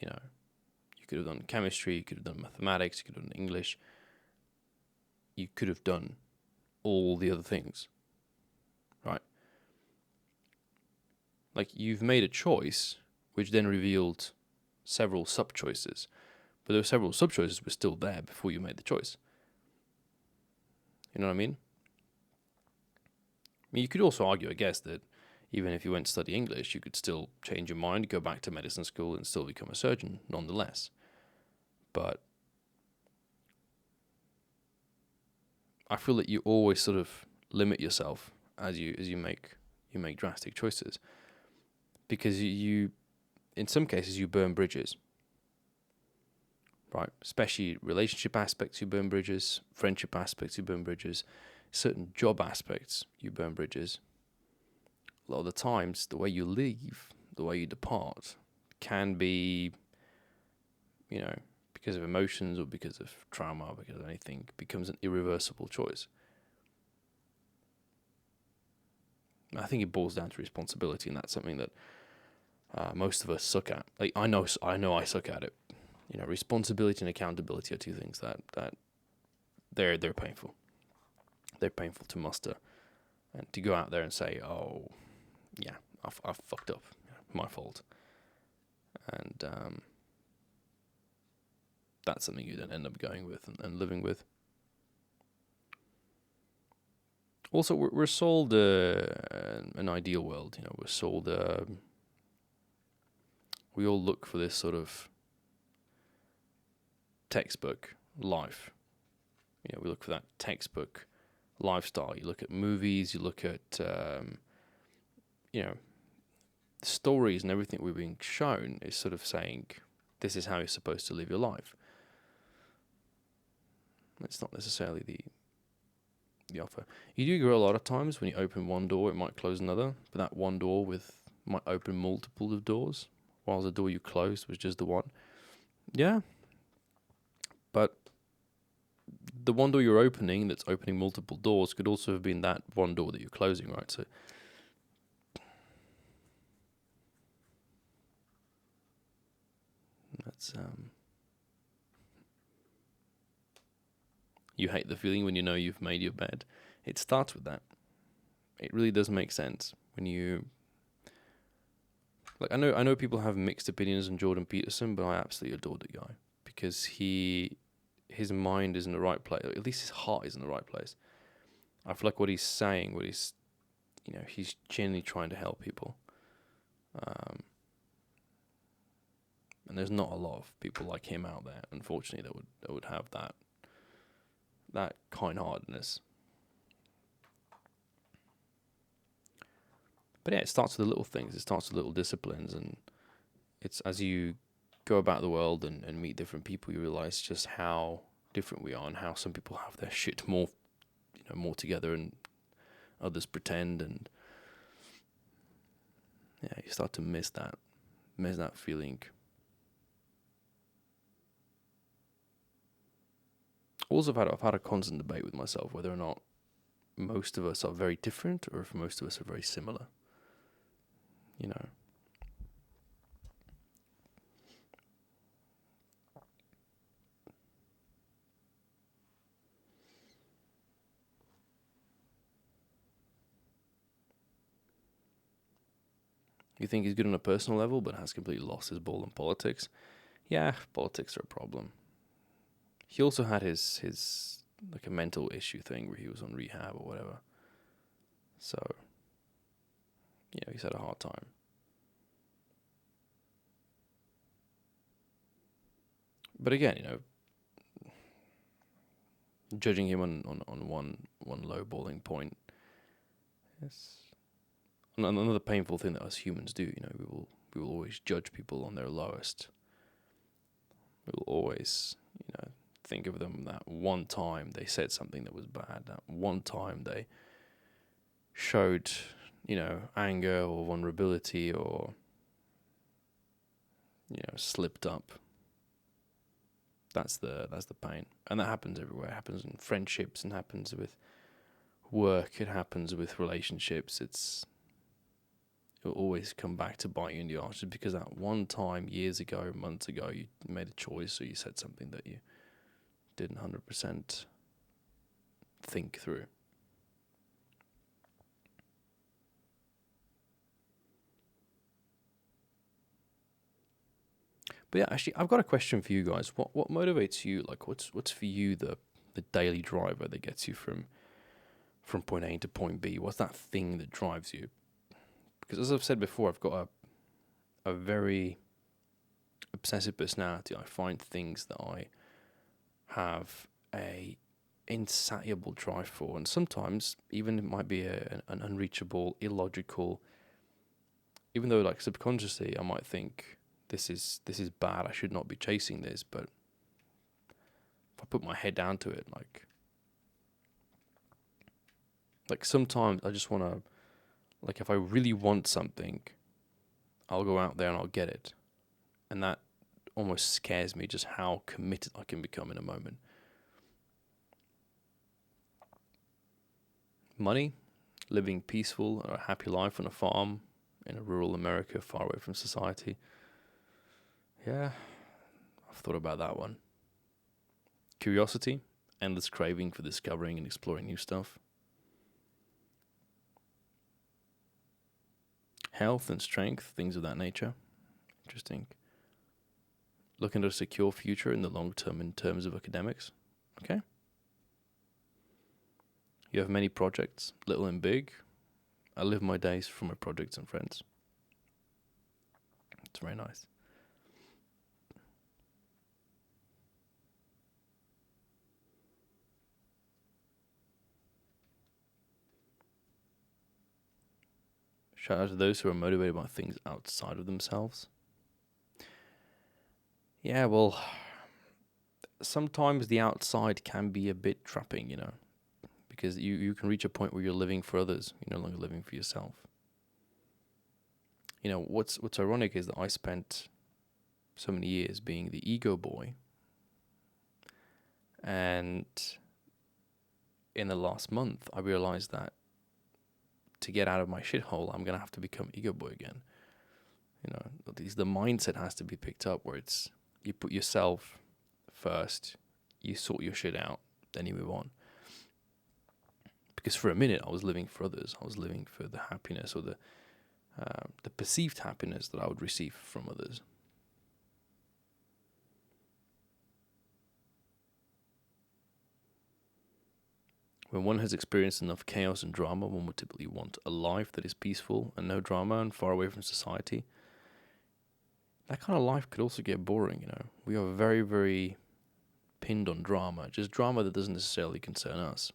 you could have done chemistry, you could have done mathematics, you could have done English. You could have done all the other things, right? Like, you've made a choice, which then revealed several sub-choices. But those several sub-choices were still there before you made the choice. You know what I mean? You could also argue, I guess, that even if you went to study English, you could still change your mind, go back to medicine school, and still become a surgeon, nonetheless. But I feel that you always sort of limit yourself as you make drastic choices, because you in some cases you burn bridges, right? Especially relationship aspects, you burn bridges. Friendship aspects, you burn bridges. Certain job aspects, you burn bridges. A lot of the times, the way you leave, the way you depart, can be, because of emotions or because of trauma or because of anything, becomes an irreversible choice. I think it boils down to responsibility, and that's something that most of us suck at. Like, I know I suck at it. Responsibility and accountability are two things that they're painful. They're painful to muster, and to go out there and say, "Oh, yeah, I've fucked up, my fault," and that's something you then end up going with and living with. Also, we're sold an ideal world. We're sold. We all look for this sort of textbook life. We look for that textbook lifestyle. You look at movies. You look at stories, and everything we're being shown is sort of saying, this is how you're supposed to live your life. It's not necessarily the offer. You do grow a lot of times when you open one door, it might close another, but that one door might open multiple of doors, while the door you closed was just the one. Yeah. But the one door you're opening that's opening multiple doors could also have been that one door that you're closing, right? So that's you hate the feeling when you know you've made your bed. It starts with that. It really does make sense when you... Like, I know people have mixed opinions on Jordan Peterson, but I absolutely adore the guy, because his mind is in the right place. At least his heart is in the right place. I feel like what he's saying, he's genuinely trying to help people. And there's not a lot of people like him out there, unfortunately, that would have that kind-heartedness. But yeah, it starts with the little things. It starts with little disciplines, and it's as you go about the world and meet different people, you realize just how different we are, and how some people have their shit more together, and others pretend, and yeah, you start to miss that feeling. Also, I've had a constant debate with myself whether or not most of us are very different, or if most of us are very similar. You think he's good on a personal level, but has completely lost his ball in politics? Yeah, politics are a problem. He also had his like a mental issue thing where he was on rehab or whatever. So, he's had a hard time. But again, judging him on one low balling point. Yes. Another painful thing that us humans do, we will always judge people on their lowest. We will always, think of them that one time they said something that was bad, that one time they showed, anger or vulnerability or, slipped up. That's the pain. And that happens everywhere. It happens in friendships and happens with work. It happens with relationships. It'll always come back to bite you in the arse just because that one time, years ago, months ago, you made a choice or you said something that you didn't 100% think through. But yeah, actually, I've got a question for you guys. What motivates you? Like, what's for you the daily driver that gets you from point A to point B? What's that thing that drives you? Because as I've said before, I've got a very obsessive personality. I find things that I have a insatiable drive for, and sometimes even it might be an unreachable, illogical. Even though, like, subconsciously, I might think this is bad. I should not be chasing this. But if I put my head down to it, like sometimes I just want to, like, if I really want something, I'll go out there and I'll get it, and that almost scares me just how committed I can become in a moment. Money, living peaceful or a happy life on a farm in a rural America far away from society. Yeah, I've thought about that one. Curiosity, endless craving for discovering and exploring new stuff. Health and strength, things of that nature. Interesting. Looking at a secure future in the long term in terms of academics. Okay. You have many projects, little and big. I live my days for my projects and friends. It's very nice. Shout out to those who are motivated by things outside of themselves. Yeah, well, sometimes the outside can be a bit trapping, because you can reach a point where you're living for others. You're no longer living for yourself. What's ironic is that I spent so many years being the ego boy, and in the last month, I realized that to get out of my shithole, I'm gonna have to become ego boy again. At least the mindset has to be picked up where it's you put yourself first, you sort your shit out, then you move on. Because for a minute, I was living for others. I was living for the happiness or the perceived happiness that I would receive from others. When one has experienced enough chaos and drama, one would typically want a life that is peaceful and no drama and far away from society. That kind of life could also get boring, We are very, very pinned on drama, just drama that doesn't necessarily concern us.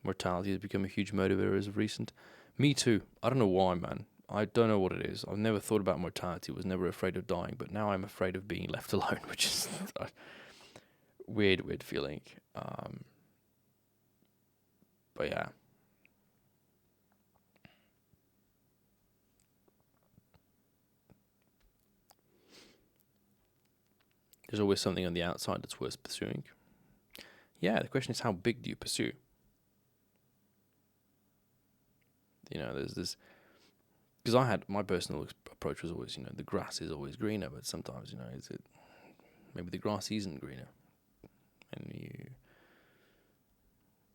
Mortality has become a huge motivator as of recent. Me too. I don't know why, man. I don't know what it is. I've never thought about mortality, was never afraid of dying, but now I'm afraid of being left alone, which is a weird feeling. But yeah. There's always something on the outside that's worth pursuing. Yeah, the question is, how big do you pursue? There's this... Because I had... My personal approach was always, the grass is always greener, but sometimes, is it... Maybe the grass isn't greener. And you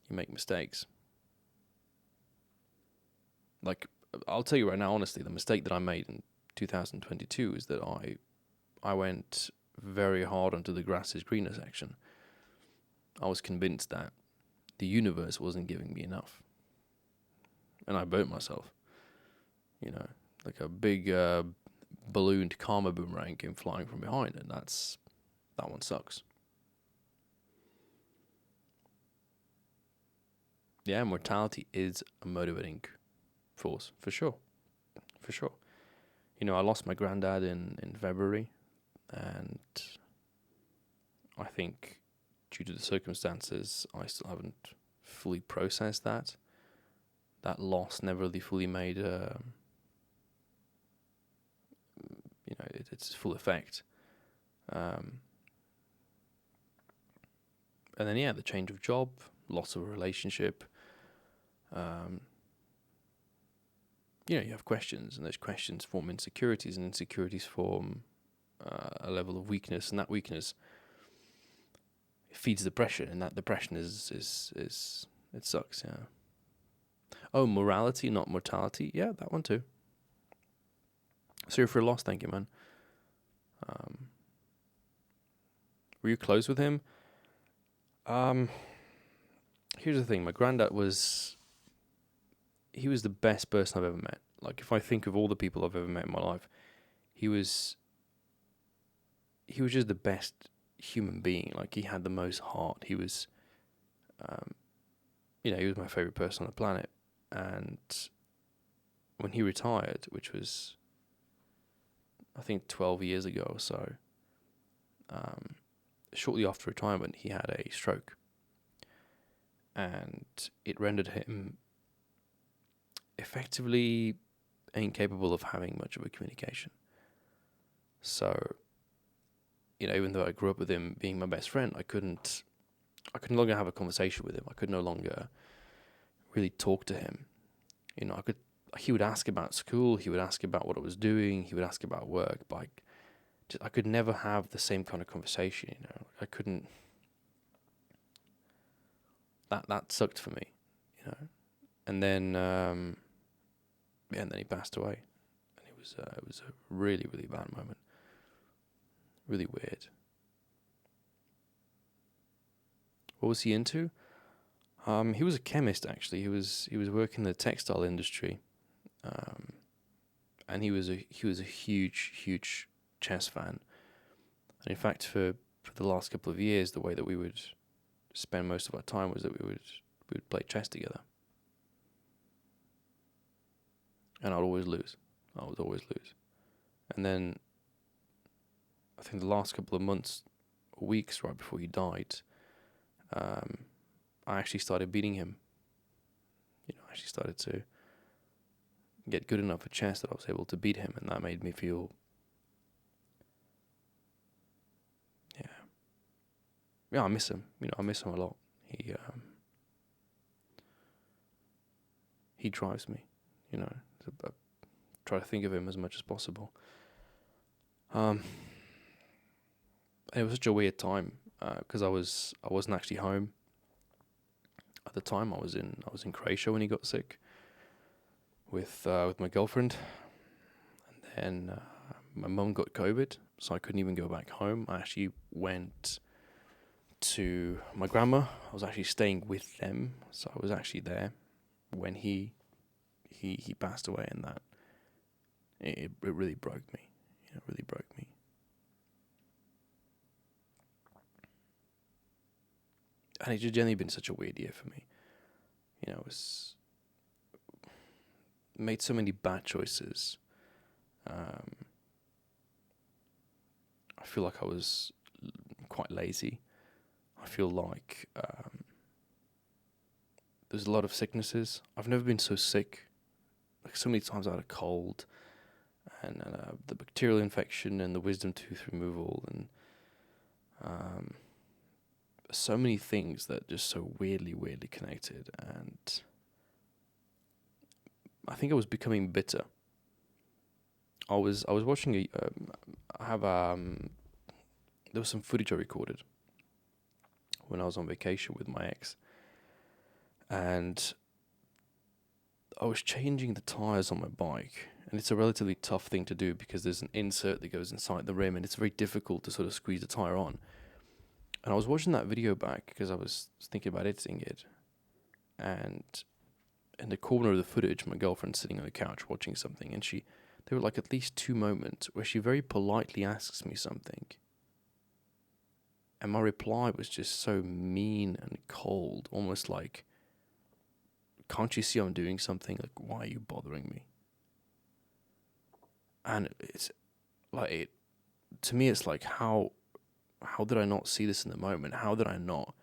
make mistakes. Like, I'll tell you right now, honestly, the mistake that I made in 2022 is that I went very hard onto the grass is greener section. I was convinced that the universe wasn't giving me enough. And I burnt myself. Like a big ballooned karma boomerang came flying from behind, and that one sucks. yeah, mortality is a motivating force for sure, for sure. I lost my granddad in February, and I think due to the circumstances, I still haven't fully processed that. That loss never really fully made, its full effect. And then, the change of job, loss of a relationship. You have questions, and those questions form insecurities, and insecurities form a level of weakness, and that weakness feeds depression, and that depression is it sucks. Yeah. Oh, morality, not mortality. Yeah, that one too. Sorry for a loss. Thank you, man. Were you close with him? Here's the thing. My granddad he was the best person I've ever met. Like, if I think of all the people I've ever met in my life, he was just the best human being. Like, he had the most heart. He was, he was my favorite person on the planet. And when he retired, which was, I think, 12 years ago or so, shortly after retirement, he had a stroke. And it rendered him effectively incapable of having much of a communication. So, even though I grew up with him being my best friend, I could no longer have a conversation with him. I could no longer really talk to him. He would ask about school, he would ask about what I was doing, he would ask about work, but I could never have the same kind of conversation, I couldn't. That sucked for me, And then, and then he passed away, and it was a really, really bad moment, really weird. What was he into? He was a chemist, actually. He was working in the textile industry, and he was a huge chess fan. And in fact, for the last couple of years, the way that we would spend most of our time was that we would play chess together, and I would always lose. And then I think the last couple of months, weeks right before he died, I actually started beating him. I actually started to get good enough at chess that I was able to beat him, and that made me feel, I miss him. I miss him a lot. He drives me. I try to think of him as much as possible. And it was such a weird time because I wasn't actually home at the time. I was in Croatia when he got sick with my girlfriend, and then my mum got COVID, so I couldn't even go back home. I actually went to my grandma. I was actually staying with them, so I was actually there when he passed away, and that it really broke me. It really broke me. And it's generally been such a weird year for me. It was made so many bad choices. I feel like I was quite lazy. I feel like there's a lot of sicknesses. I've never been so sick. Like, so many times I had a cold, and the bacterial infection, and the wisdom tooth removal, and so many things that just so weirdly connected. And I think I was becoming bitter. I was watching there was some footage I recorded when I was on vacation with my ex, and I was changing the tires on my bike, and it's a relatively tough thing to do because there's an insert that goes inside the rim, and it's very difficult to sort of squeeze the tire on. And I was watching that video back because I was thinking about editing it, and in the corner of the footage, my girlfriend's sitting on the couch watching something, and there were like at least 2 moments where she very politely asks me something, and my reply was just so mean and cold, almost like can't you see I'm doing something? Like, why are you bothering me? And it's like, to me, it's like, how did I not see this in the moment? How did I not,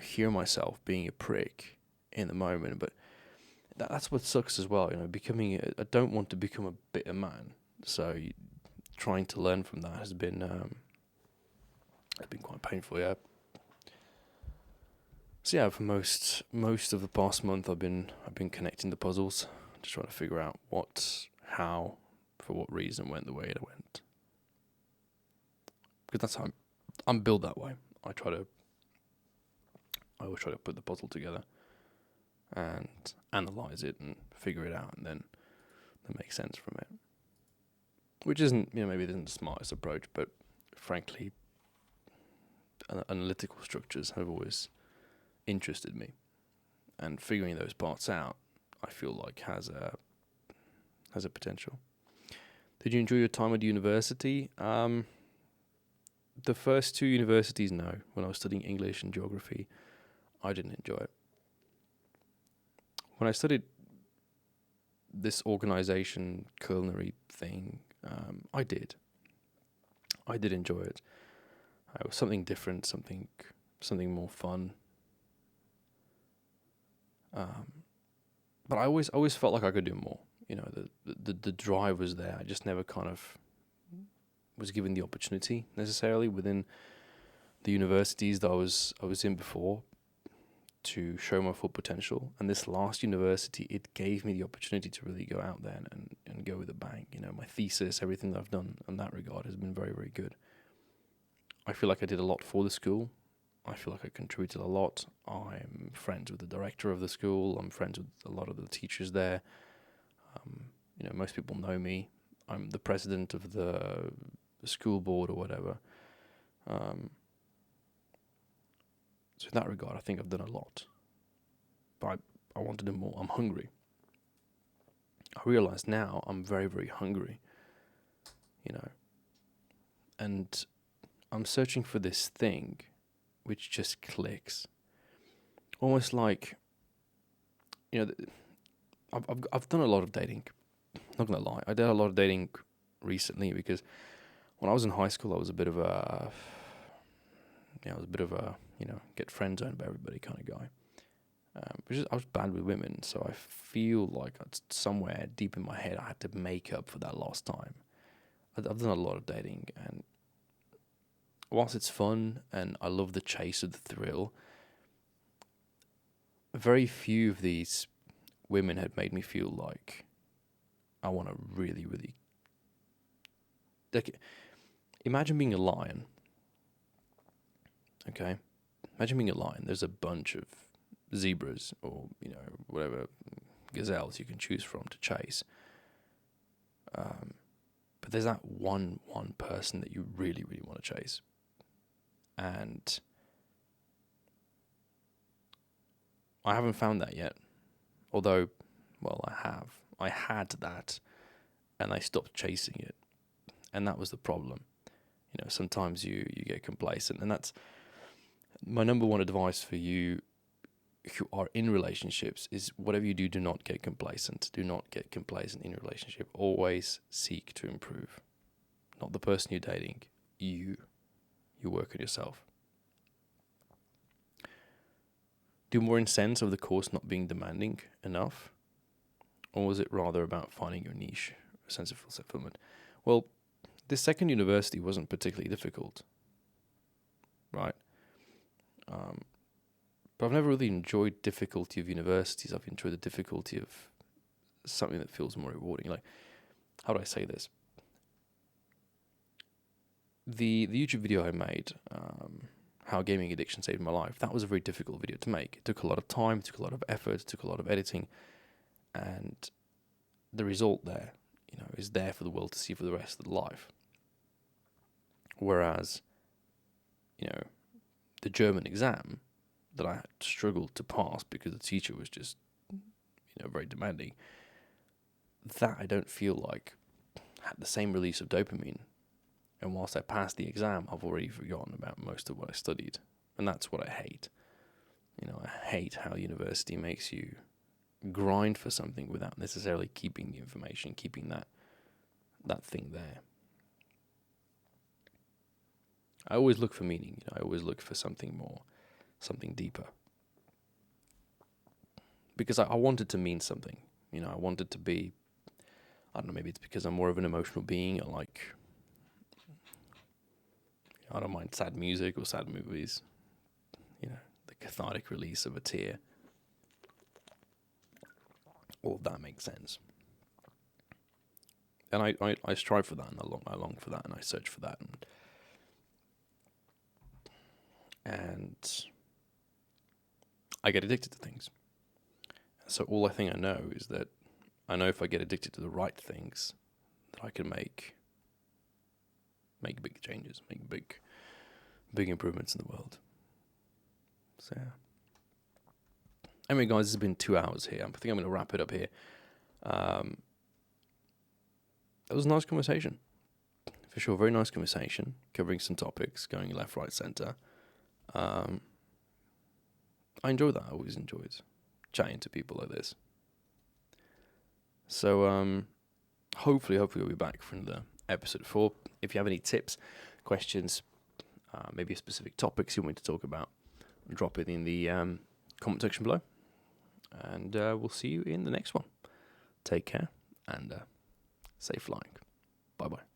hear myself being a prick in the moment? But that's what sucks as well, I don't want to become a bitter man. So trying to learn from that has been quite painful, yeah. So yeah, for most of the past month, I've been connecting the puzzles, just trying to figure out what, how, for what reason went the way it went. Because that's how I'm built that way. I always try to put the puzzle together and analyze it and figure it out, and then make sense from it. Which isn't, maybe it isn't the smartest approach, but frankly, analytical structures have always interested me, and figuring those parts out, I feel like has a potential. Did you enjoy your time at university? The first two universities, no. When I was studying English and geography, I didn't enjoy it. When I studied this organisation, culinary thing, I did enjoy it. It was something different, something more fun. But I always felt like I could do more. The drive was there. I just never kind of was given the opportunity necessarily within the universities that I was in before to show my full potential. And this last university, it gave me the opportunity to really go out there and go with a bang. My thesis, everything that I've done in that regard has been very, very good. I feel like I did a lot for the school. I feel like I contributed a lot. I'm friends with the director of the school. I'm friends with a lot of the teachers there. Most people know me. I'm the president of the school board or whatever. So in that regard, I think I've done a lot. But I want to do more. I'm hungry. I realize now I'm very, very hungry. And I'm searching for this thing which just clicks. Almost like, I've done a lot of dating. Not gonna lie, I did a lot of dating recently because when I was in high school, I was a bit of a, get friend zoned by everybody kind of guy. I was bad with women, so I feel like somewhere deep in my head I had to make up for that lost time. I've done a lot of dating, and whilst it's fun and I love the chase of the thrill, very few of these women had made me feel like I want to really, really... Imagine being a lion, okay? Imagine being a lion. There's a bunch of zebras or, whatever gazelles you can choose from to chase. But there's that one person that you really, really want to chase. And I haven't found that yet. Although, well, I have. I had that, and I stopped chasing it. And that was the problem. Sometimes you get complacent. And that's my number one advice for you who are in relationships is whatever you do not get complacent. Do not get complacent in your relationship. Always seek to improve. Not the person you're dating. You work on yourself. Do more in sense of the course not being demanding enough? Or was it rather about finding your niche, a sense of fulfillment? Well, this second university wasn't particularly difficult, right? But I've never really enjoyed difficulty of universities. I've enjoyed the difficulty of something that feels more rewarding. Like, how do I say this? The YouTube video I made, how gaming addiction saved my life, that was a very difficult video to make. It took a lot of time, it took a lot of effort, it took a lot of editing, and the result there, is there for the world to see for the rest of the life. Whereas, the German exam that I had struggled to pass because the teacher was just, very demanding, that I don't feel like had the same release of dopamine. And whilst I passed the exam, I've already forgotten about most of what I studied. And that's what I hate. I hate how university makes you grind for something without necessarily keeping the information, keeping that thing there. I always look for meaning. I always look for something more, something deeper. Because I want it to mean something. I want it to be, I don't know, maybe it's because I'm more of an emotional being. I don't mind sad music or sad movies. The cathartic release of a tear. All of that makes sense. And I strive for that, and I long for that, and I search for that. And I get addicted to things. So all I think I know is that I know if I get addicted to the right things, that I can make big changes, make big improvements in the world. So yeah. Anyway, guys, this has been 2 hours here. I think I'm going to wrap it up here. That was a nice conversation. For sure, very nice conversation, covering some topics, going left, right, centre. I enjoy that. I always enjoyed chatting to people like this. So hopefully we'll be back for another episode 4. If you have any tips, questions, maybe specific topics you want me to talk about, drop it in the comment section below. And we'll see you in the next one. Take care and safe flying. Bye-bye.